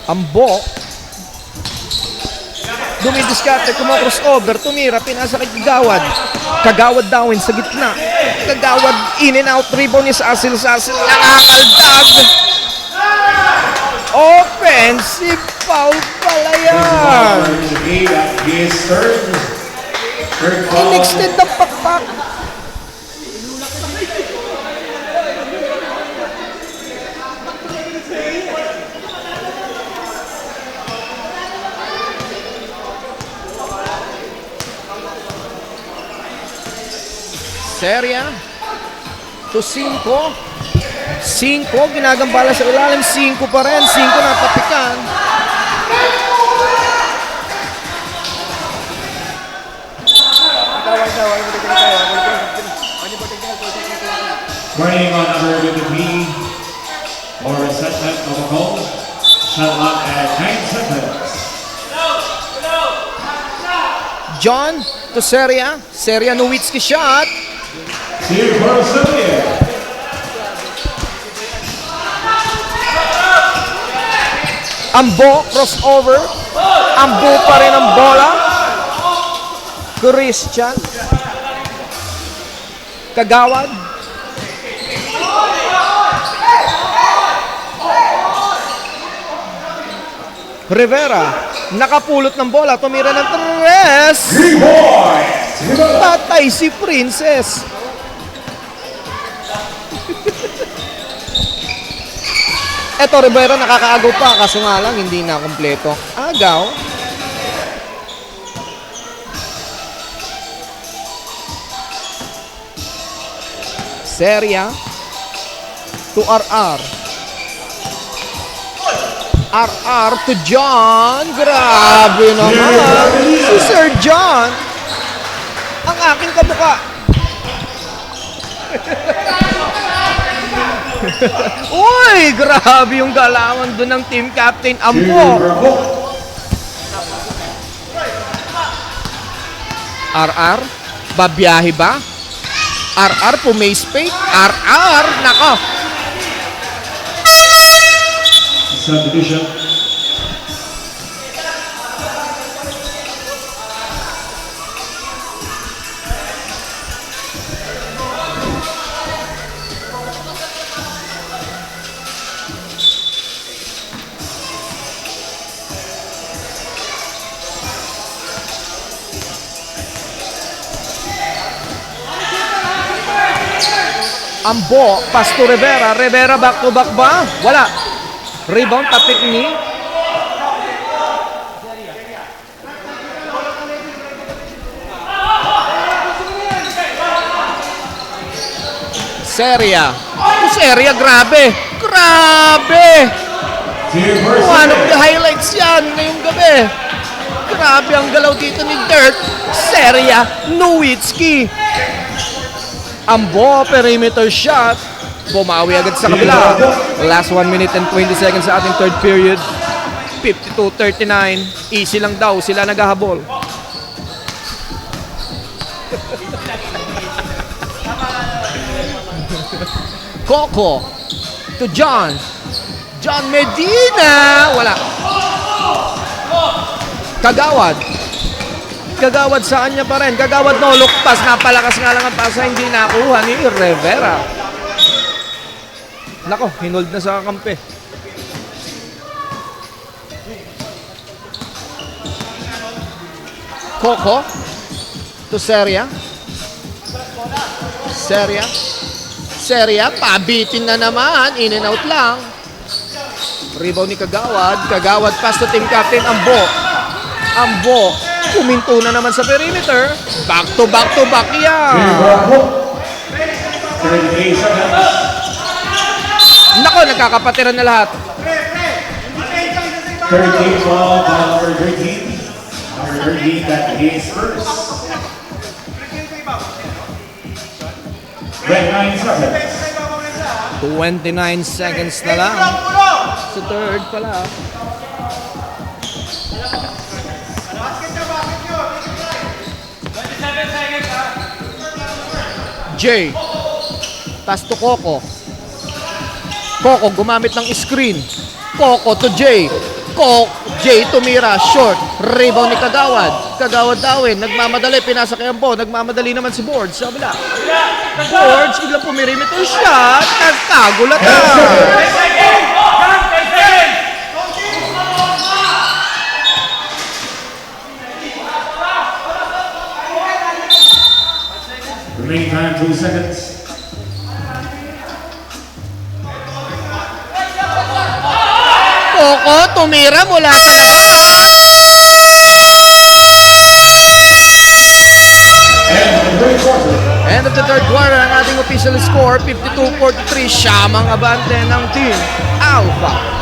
Ambo. Dumidiskarte, kumocrossover, tumira, pinasa kay Kagawad. Kagawad dawin sa gitna. Kagawad in and out, rebound niya sa Asil-Sasil. Nangangaldag. Offensive foul pala yan. That is third. Third foul. In-extend ang pakpak. Seria to 5. 5, ginagambala sa ilalim. 5 pa rin. 5 natapikan. Running on number 53 for assessment of the goal. Shot clock at 9 seconds. John to Seria. Seria Nowitzki shot. Here for Australia. Ambo, crossover. Ambo pa rin ang bola. Christian. Kagawad. Rivera. Nakapulot ng bola. Tumira ng 3. 3 points. Patay si Princess. Eto, Rivera nakakaagaw pa. Kaso nga lang, hindi na kompleto. Agaw. Seria to RR. RR to John. Grabe naman. Si Sir John. Ang aking kabuka. Uy, grabe yung galawan doon ng team captain Ambo. RR, babiyahe ba? RR, pumace-pate. RR, nako. Subdivision. Ambo, pass to Rivera. Rivera back to back ba? Wala. Rebound, tapik ni Seria. Seria, grabe. Grabe. One of the highlights yan ngayong gabi. Grabe ang galaw dito ni Dirt. Seria Nowitzki. Ambo, perimeter shot. Bumawi agad sa kabila. Last 1 minute and 20 seconds sa ating third period. 52-39. Easy lang daw. Sila naghahabol. Coco to John. John Medina. Wala. Kagawad. Kagawad saan niya pa rin. Kagawad no look pass. Napalakas nga lang ang pasa. Hindi nakuha ni Rivera. Nako, hinold na sa kampe. Coco to Seria. Seria, pabitin na naman. In and out lang. Rebound ni Kagawad. Kagawad pass to team captain Ambo. Puminto na naman sa perimeter. Back to back yan. Nako, nagkakapatiran na lahat. Third game ball by number 13. Number 13, that is first. 29 seconds. 29 seconds na lang. Sa third pala. Jay. Pass to Coco. Coco gumamit ng screen. Coco to Jay. Jay tumira, short. Rebound ni Kagawad. Kagawad dawin, nagmamadali, pinasa kay Ambo. Nagmamadali naman si Boards sa kabila. Boards, biglang pumirimeter shot. Nagkagulatan. Remaining time 2 seconds. Coco tumira mula sa labas. End of the third quarter, ang ating official score, 52-43. Siyamang abante ng team Alpha.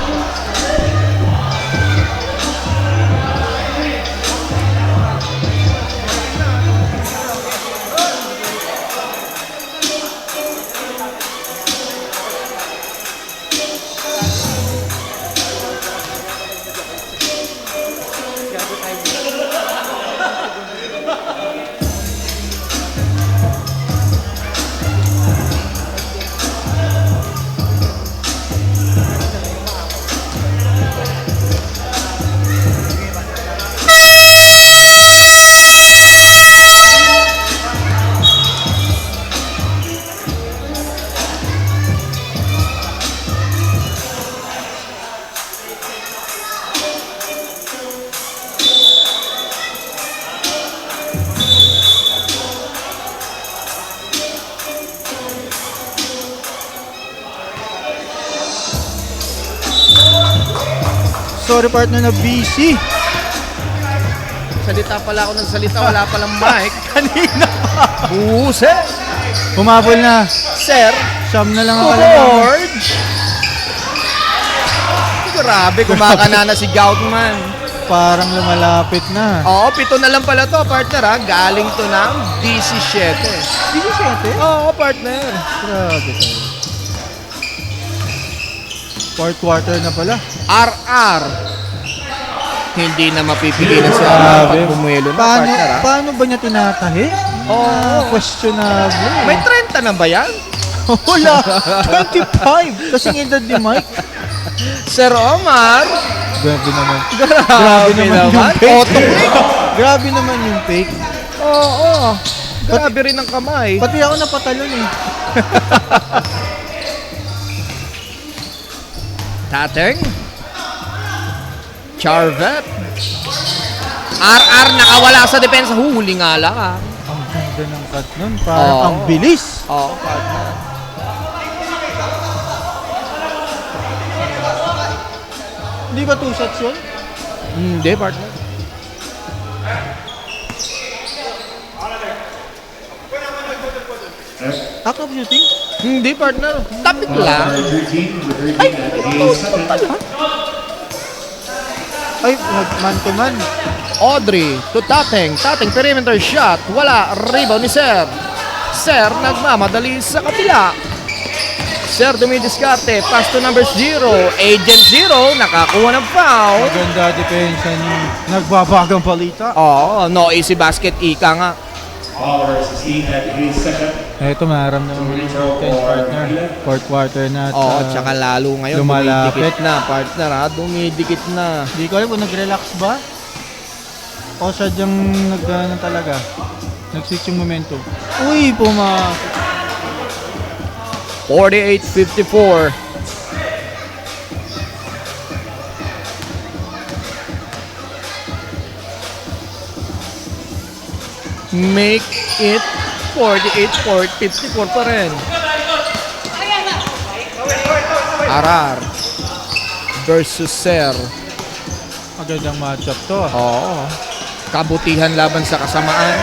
Sorry partner na busy. Salita pala ako ng salita, wala palang mic. Kanina. Buse. Humabol na. Sir, Siyam na lang ang alam namin. George. Grabe, kumakana na si Gautman. Parang lumalapit na. Oo, 7 na lang pala to, partner ha. Galing to ng 17. 17? Oo, partner. Grabe tayo. Fourth quarter na pala. RR. Hindi na mapipigilan si RR Grabe. pag bumuelo na, Paano, partner ha. paano ba niya tinatahi? Oo. Questionable. May 30 na ba yan? Wala. 25. Kasing edad ni Mike. Sir Omar. Grabe naman. Grabe naman yung naman. fake. Auto-click. Grabe naman yung fake. Oo. Grabe rin ang kamay. Pati ako napatalon eh. Tateng. Charvet. RR nakawala sa depensa. Huli nga lang ah. Ang ganda ng cut nun. Parang Oo. ang bilis. Oo, partner. Hindi ba 2 shots yun? Hindi, partner. Act of shooting? Hindi, partner. Tapit lang. Number 13, number 13, that is second. Ay, man to man. Audrey to Tateng. Tateng perimeter shot. Wala. Rebound ni Sir. Sir nagmamadali sa kapila. Sir dumidiskarte. Pass to number 0. Agent 0. Nakakuha ng foul. Maganda depensa ni nagbabagang balita. Oo, no easy basket. Ika nga. Oliver 16 at his second. Ito maramdaman mo yung intense partner. Fourth quarter na. at, Oo, tsaka lalo ngayon. lumalapit. Dumidikit na, partner ha. Dumidikit na. Hindi ko alam kung nag-relax ba? O sadyang nag-ano talaga. Nag-switch yung momentum. Uy, pumasok. 48-54. Make it 48-54 pa rin. Arar versus Ser. Magandang matchup to. Oo. Kabutihan laban sa kasamaan.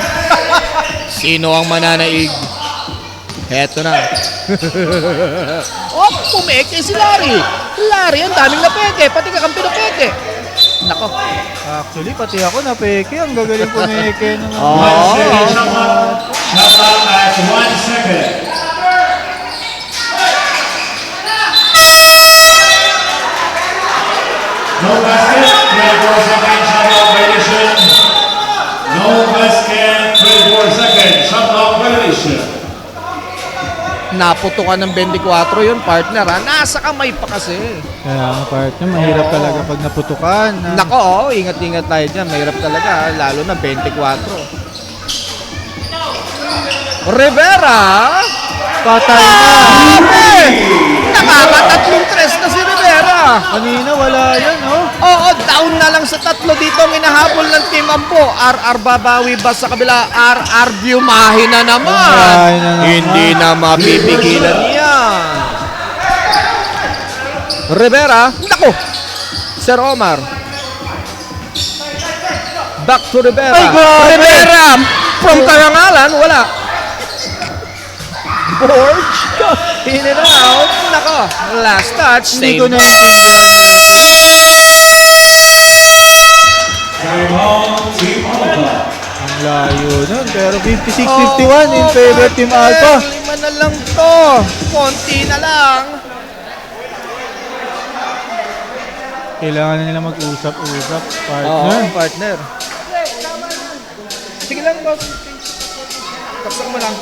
Sino ang mananaig? Heto na. Oh, pumeke si Larry. Larry, ang daming napeke. Pati kakampi na peke. Nako. Actually, pati ako napeke. Ang gagaling pumeke naman. Oo. Shot clock at 1 second. No basket, 24 seconds, shot clock violation. No basket, 24 seconds, shot clock violation. Naputukan ng 24 yun, partner ha. Nasa kamay pa kasi. Kaya nga partner, mahirap talaga pag naputukan. Nako, oh, ingat-ingat tayo dyan. Mahirap talaga, ha? Lalo na 24. Rivera! Patay na. Grabe! Nakakatatlong tres na si Rivera. Kanina wala yan, oh. Oo, down na lang sa tatlo dito ang inahabol ng Team Ampo. RR babawi ba sa kabila? RR Bumahin na naman. Bumahin na naman. Hindi na mapipigilan yan. Rivera, nako! Sir Omar. Back to Rivera. Ay, grabe! Rivera! From Karangalan, wala. Borge, in and out. Nako, last touch. Hindi Same. ko naintindihan nito. Time out, Team Alpha. Ang layo nun. Pero 56-51 in favor Team Alpha. Lima na lang to. Konti na lang. Kailangan na nila mag-usap-usap, partner. Oo, partner. Sige lang, boss. Tapos mo lang.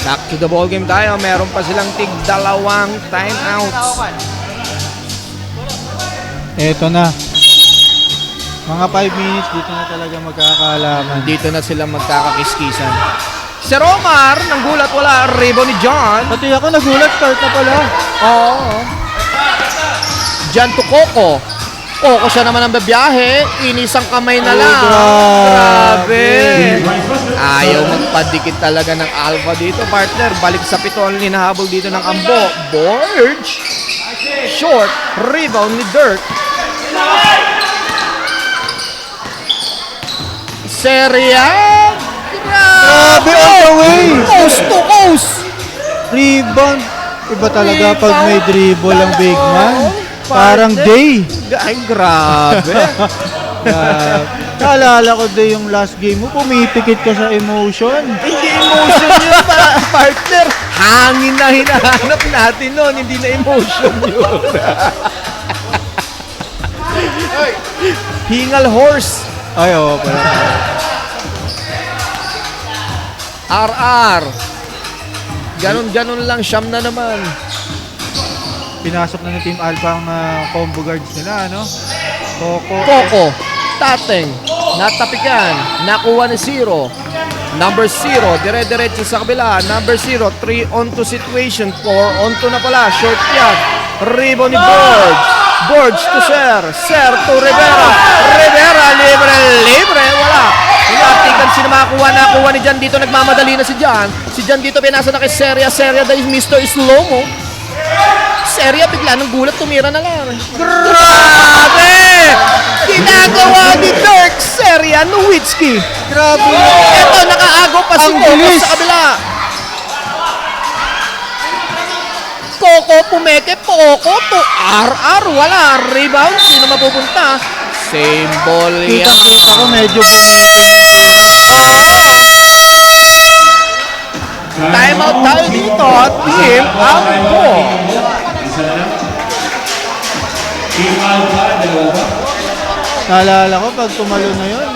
Back to the ball game tayo. Meron pa silang tig-dalawang timeouts. Eto na. Mga 5 minutes, dito na talaga magkakaalaman. Dito na sila magkakakiskisan. Si Romar, nang gulat wala. Rebound ni John. Pati ako nagulat, start na pala. Oo. John to Coco. Coco siya naman ang babiyahe. Inisang kamay na lang. Grabe. Ayaw magpadikit talaga ng Alpha dito, partner. Balik sa pito ang hinahabol dito ng Ambo. Borge. Short. Rebound ni Dirk. Seria. Grabe, on the way. Coast to coast. Rebound. Iba talaga pag may dribble ang big man. Parang day. Ay, grabe. Naalala ko day yung last game mo, pumipikit ka sa emotion. Hindi emotion yun, partner. Hangin na hinahanap natin noon, hindi na emotion yun. Hingal horse. Ay, oo pala. RR. Ganon-ganon lang, siyam na naman. Pinasok na ng Team Alpha ang combo guards nila, ano? Coco, Tateng, natapikan, nakuha ni 0. Number 0, dire-diretso sa kabila. Number 0, 3 on 2 situation. 4 on 2 na pala, short yan. Rebound ni Borge. Borge to Ser. Ser to Rivera. Rivera, libre, wala. Inatikan sino nakuha ni Jan dito. Nagmamadali na si Jan. Si Jan dito pinasa na kay Seria. Seria dahil Mr. Slow-mo. Seria bigla ng gulat, tumira na lang. Grabe! Ginagawa ni Dirk Seria Nowitzki. Grabe. Ito, nakaagaw pa si Ang Coco bilis. sa kabila. Coco pumeke, Coco to RR, wala. Rebound, sino mapupunta? Same ball yan. Kita ko medyo bumitin yung tira. Time out tayo dito, Team Ambo. Isa na lang. Team Alpha, dalawa ba? Naalala ko, pag tumalo na yun,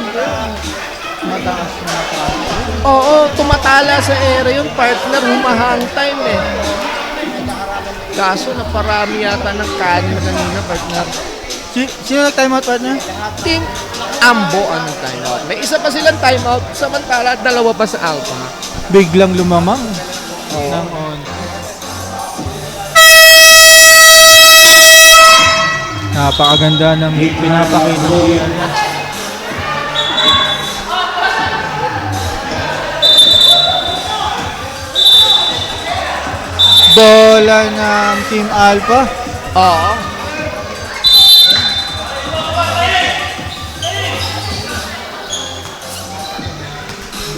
mataas na mataas. Oo, tumatala sa area yung partner, humahang time eh. Kaso naparami yata ng kanin kanina, partner. Sino nag-timeout partner? Team Ambo ang timeout. May isa pa silang timeout, samantala dalawa pa sa Alpha. Biglang lumamang. Ng on. Napakaganda ng pinapakita niya. Bola ng Team Alpha. Oo.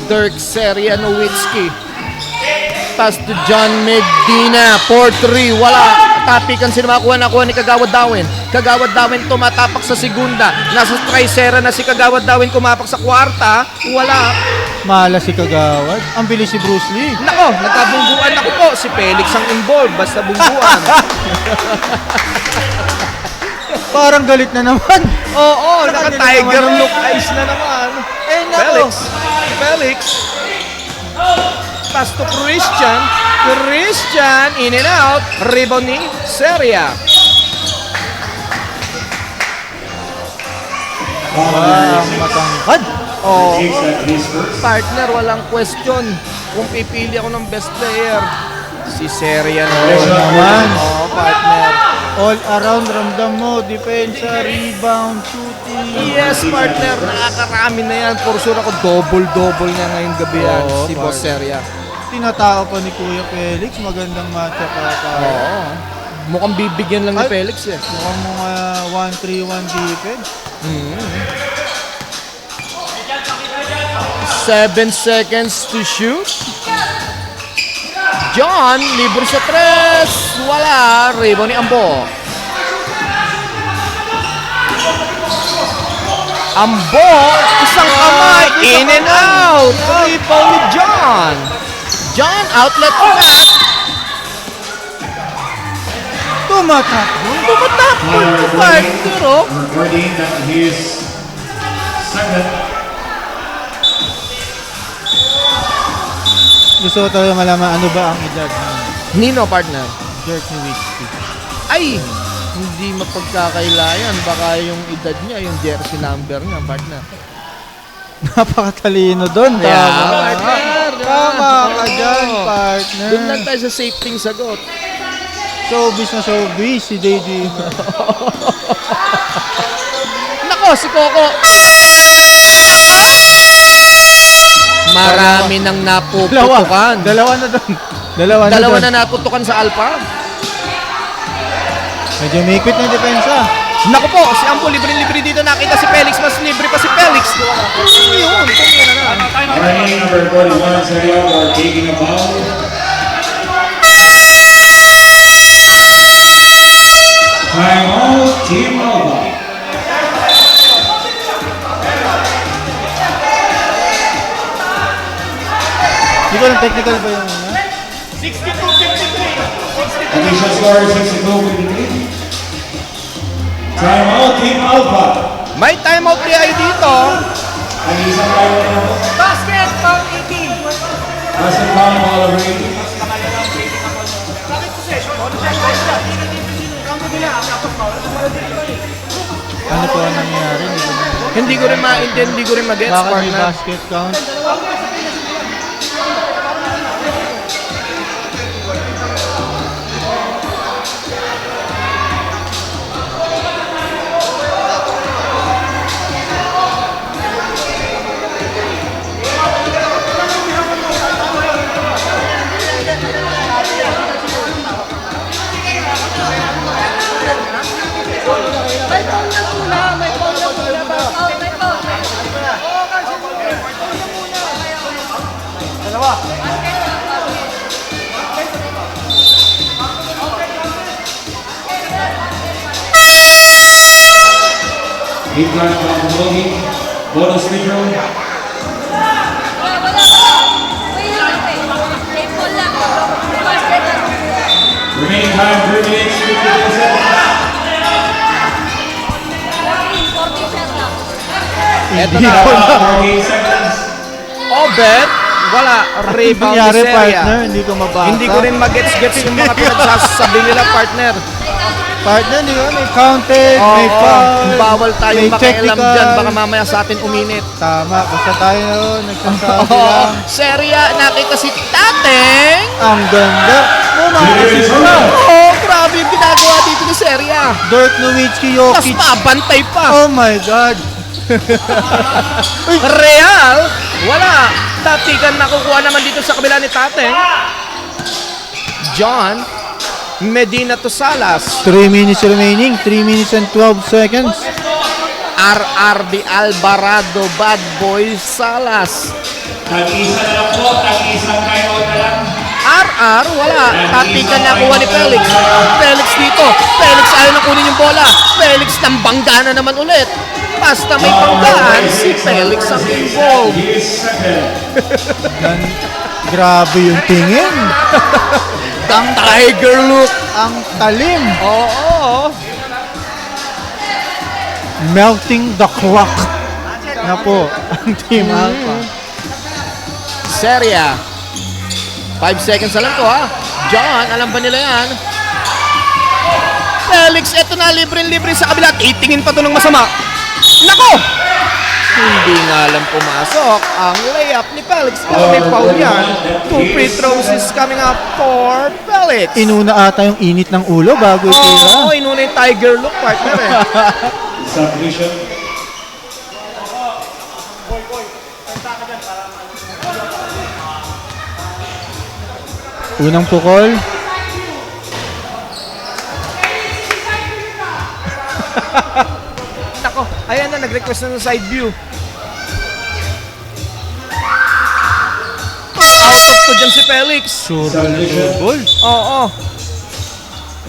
Dirk Serianowitzki. Pass to John Medina. 4-3. Wala. Tapikan sino nakuha ni Kagawad Dawin. Kagawad Dawin tumatapak sa segunda. Nasa tricera na si Kagawad Dawin kumapak sa kwarta. Wala. Malas si Kagawad. Ang bilis si Bruce Lee. Nako, nagkabungguan ako po. Si Felix ang involved. Basta bungguan. Parang galit na naman. Oo, naka-tiger look eyes na naman. Eh, nako. Felix. Pass to Christian. Christian, in and out. Rebound ni Seria. Ang matangkad. Oh, Takes that his first. partner, walang question. Kung pipili ako ng best player, si Seria Yes, sir. Naman. Oo, partner. All around, ramdam mo. Depensa, rebound, shooting. Yes, partner. Nakakarami na yan. For sure ako, double-double niya ngayong gabi yan. Oo, Si Boss partner. Seria. Tinatao pa ni Kuya Felix. Magandang matchup ata. Oo. Mukhang bibigyan lang ni Ay. Felix eh. Mukhang mga 1-3-1 defense. 7 seconds to shoot. John, libre sa 3. Wala. Rebound ni Ambo. Ambo, isang kamay. In and out. Rebound ni John. John, outlet back. Tumatakbo. Tumatapon ko partner, oh. Recording that his second. Gusto ko talaga malaman ano ba ang edad ng Nino, partner. Dirk Nowitzki. Ay, hindi mapagkakailayan. Baka yung edad niya, yung jersey number niya, partner. Napakatalino doon. Yeah, Tama. partner. Tama ka dyan, Oo. partner. Doon lang tayo sa safety sagot. Showbiz na showbiz, si JD. Nako, si Coco. Marami nang napuputukan. Dalawa na doon. Dalawa na naputukan sa Alpha. Medyo may quit na depensa. Naku po, si Ambo libre-libre dito. Nakita si Felix, mas libre pa si Felix. Yun, tumira na. Running number 41, Seria are taking a foul. Time out, Team Alpha. Hindi ko lang technical ba yung una? Official score is 62-53. Time out, Team Alpha. May timeout tayo dito. Ang isang tayo na po. Basket, pang 18. Basketball ball of rating. Ano po ang nangyayari? Hindi ko rin ma-intend, hindi ko rin mag-gets, Bakit may partner. basket count? May phone na muna, may phone na muna. May phone. Heat guard from Bogey. Bonus free throw. Wala. Wait lang, wait. Game ball lang. Basket lang. Remaining time 3 minutes 52 seconds. 14 shot lang. Eto Hindi na. ko na. 48 seconds. Obet, wala. Rebound ni Nangyari, Seria. partner, hindi ko mabasa. Hindi ko rin magets-gets yung mga pinagsasabi nila, partner. Partner, di ba? May counted, Oo, may foul, bawal tayong may makialam technical. dyan. Baka mamaya sa atin uminit. Tama, basta tayo nagsasabi Oo, lang. Seria, nakita si Tateng. Ang ganda. Umakas na. Oo, grabe yung ginagawa dito ni Seria. Dirk Nowitzki, Tapos Jokic. mabantay pa. Oh my God. Real, wala. Tatikan nakukuha naman dito sa kabila ni Tateng. John Medina to Salas. 3 minutes remaining. 3 minutes and 12 seconds. RRB Alvarado, Bad Boy Salas. Tag-isa na lang po. Tag-isang timeout na lang. RR, wala. Tatikan nakuha ni Felix. Felix dito. Felix ayaw na kunin yung bola. Felix ng bangga na naman ulit. Basta may banggaan, si Felix ang involved. Here's second. Grabe yung tingin. The Tiger look. Ang talim. Oo. Melting the clock. Na po, ang Team Alpha. Seria. 5 seconds na lang to ha. John, alam ba nila yan? Felix, eto na, libre-libre sa kabila. Titingin pa to ng masama. Nako! Hindi nga lang pumasok ang layup ni Felix. Pero may foul yan. 2 free throws is coming up for Felix. Inuna ata yung init ng ulo bago itira. Oo, inuna yung Tiger look, partner eh. Submission. Unang pukol. Nako, ayan na, nag-request na ng side view. Out of to dyan si Felix. Sure ball. Oo.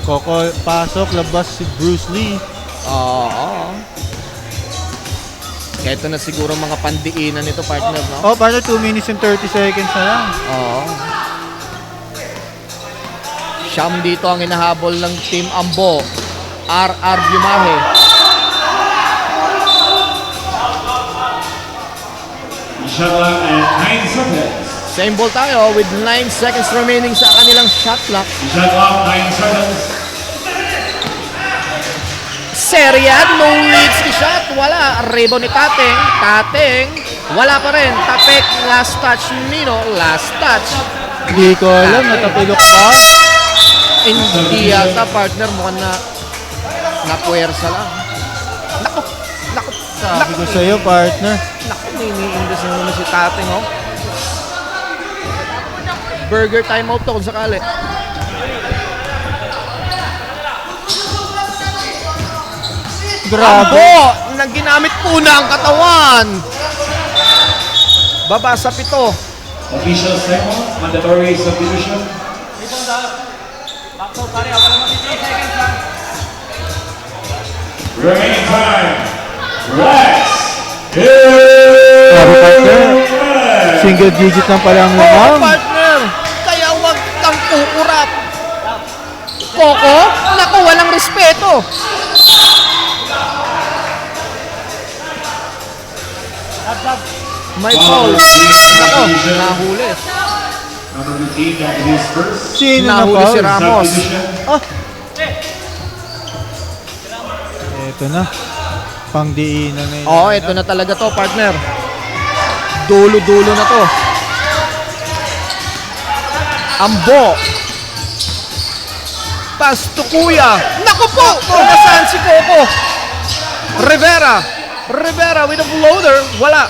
Koko, pasok, labas si Bruce Lee. Oo. Ito na siguro mga pandiinan nito, partner, no? Oh, partner, 2 minutes and 30 seconds na lang. Oo. Siyam dito ang hinahabol ng Team Ambo. RR Bumahe. Shot clock at 9 seconds. Same ball tayo with 9 seconds remaining sa kanilang shot clock. Shot clock 9 seconds. Seria, no leads ni shot. Wala. Rebound ni Tateng. Tateng. Wala pa rin. Tapek. Last touch. Nino. Last touch. Hindi ko alam, natapilok ba? Hindi yata, partner. Mukhang na napuwersa lang. Naku. Naku. Sabi ko sa'yo, partner. Naku. Niniindas na muna si Tateng, oh. Burger timeout to kung sakali. Grabe. Ambo! Nang ginamit po na ang katawan. Baba sa 7. Official timeout. Mandatory substitution. Remaining time. Relax. Grabe, partner. Single digit lang pala ang Oo, lamang. partner. Kaya wag kang kukurap. Koko, naku, walang respeto. May foul. Nako, nahuli. Number 15, that is first. Sino na Nahuli si foul? Ramos. Substitution. Ito na. Pangdiinan na yun. Oo, ito na talaga to, partner. Dulo-dulo na to. Ambo. Pasto kuya. Naku po! Nasaan si Coco? Rivera. Rivera with a floater. Wala.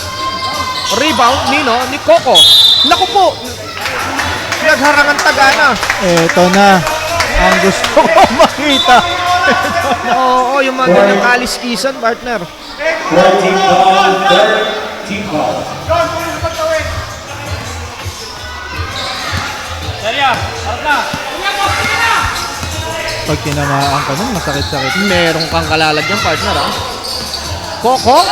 Rebound, Nino, ni Coco. Naku po! Nagharang ang Tagana. Ito na. Ang gusto ko makita. Oo, yung mga ganyang kaliskisan, partner. 14 ball, third team ball. Dalia, harap na. Pag tinamaan ka nun, masakit-sakit. Meron kang kalalagyan, partner, ha? Coco.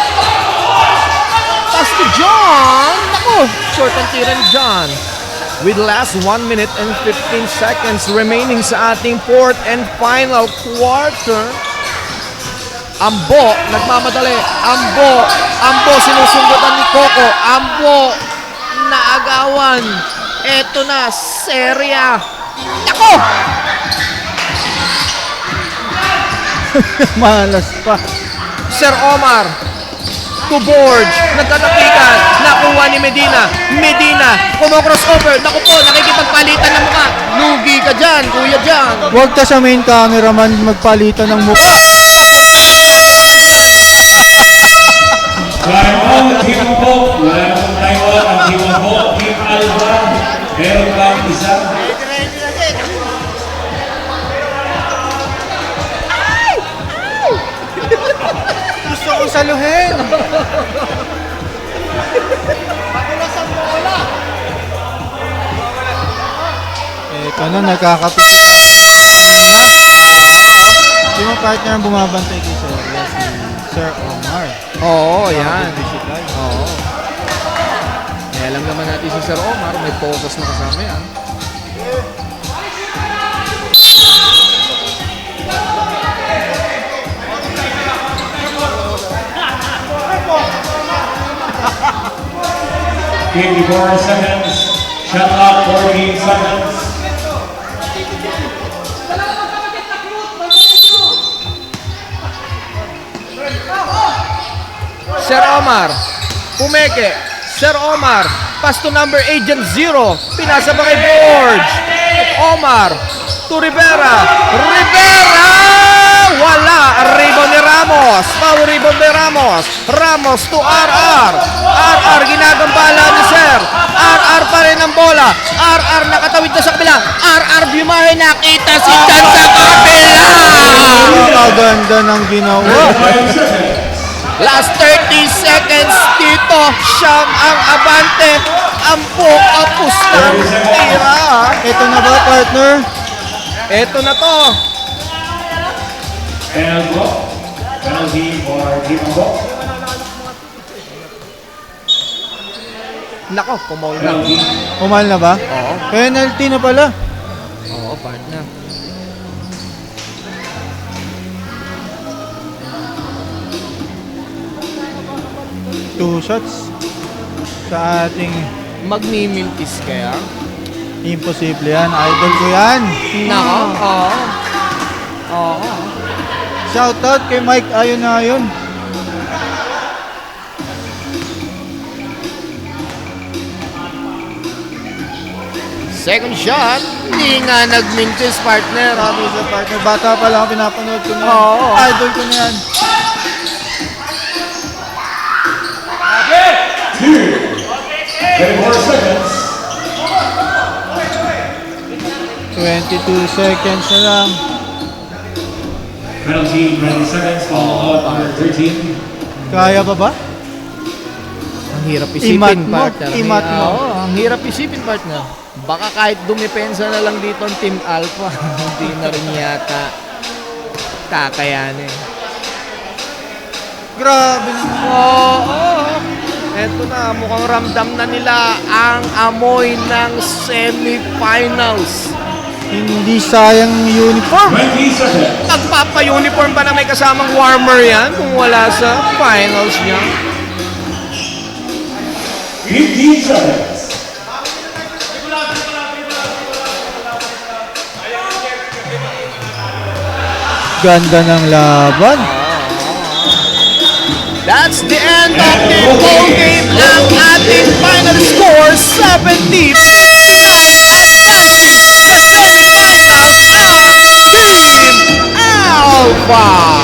Pass to John. Naku, short ang tira ni John. With last 1 minute and 15 seconds remaining sa ating fourth and final quarter. Ambo, nagmamadali. Ambo, sinusundutan ni Coco. Ambo, naagawan. Eto na, serya. Naku! Malas pa. Sir Omar to Borge, nagtatapikan, nakuha ni Medina, kumocrossover, naku po, nakikipagpalitan ng mukha, lugi ka dyan, kuya dyan. Huwag ka sa main cameraman magpalitan ng mukha. Time out, Team Ambo. Wala namang time out ang Team Ambo. Team Alpha. Meron lang isa. Gusto kong saluhin. Ito na, nagkakapit kanina. Di mo partner ang bumabantay kay Sir, si Sir Omar. Oo, yan. Physical. Oo. Alam naman natin si Sir Omar, may poses na kasama yan. $54 seconds. Shot clock 14 seconds. Sir Omar, pumeke. Sir Omar, pass to number Agent 0. Pinasa ba kay Borge? Omar, to Rivera. Rivera! Wala. Rebound ni Ramos. Foul rebound ni Ramos. Ramos to RR. RR ginagambala ni Sir. RR pa rin ang bola. RR nakatawid na sa kabila. RR bimahe, nakita si Dan sa kabila. Maganda ng ginawa. 5 seconds. Last 30 seconds dito. Siyam ang abante. Ang apus ng tira. Ito na ba, partner? Ito na to. Penalty for Team Ambo. Nako, kumaul na. Penalty. Umal na ba? Oo. Penalty na pala. Oo, partner. Two shots sa ating Magmimintis kaya? imposible yan. Idol ko yan. Nako, oo. Oo. Shoutout kay Mike Ayon na yun. Second shot, hindi nga nagmintis, partner. Sabi sa partner, bata pa lang, pinapanood ko na. Oo. Idol ko na yan. 24 seconds. 22 seconds na lang. Penalty 20 seconds. Foul out number 13. Kaya pa ba? Ang hirap isipin, Imat mo, partner. imat mo. Oo, ang hirap isipin, partner. Baka kahit dumipensa na lang dito ang Team Alpha, hindi na rin yata kakayanin. Grabe naman. Oo. Eto na, mukhang ramdam na nila ang amoy ng semifinals. Hindi sayang yung uniform. 20 seconds. Magpapa-uniform ba na may kasamang warmer yan kung wala sa finals niya? 15 seconds. Ganda ng laban. That's the end of the ball game. Ang ating final score, 70-59, advancing sa semifinals ang Team Alpha.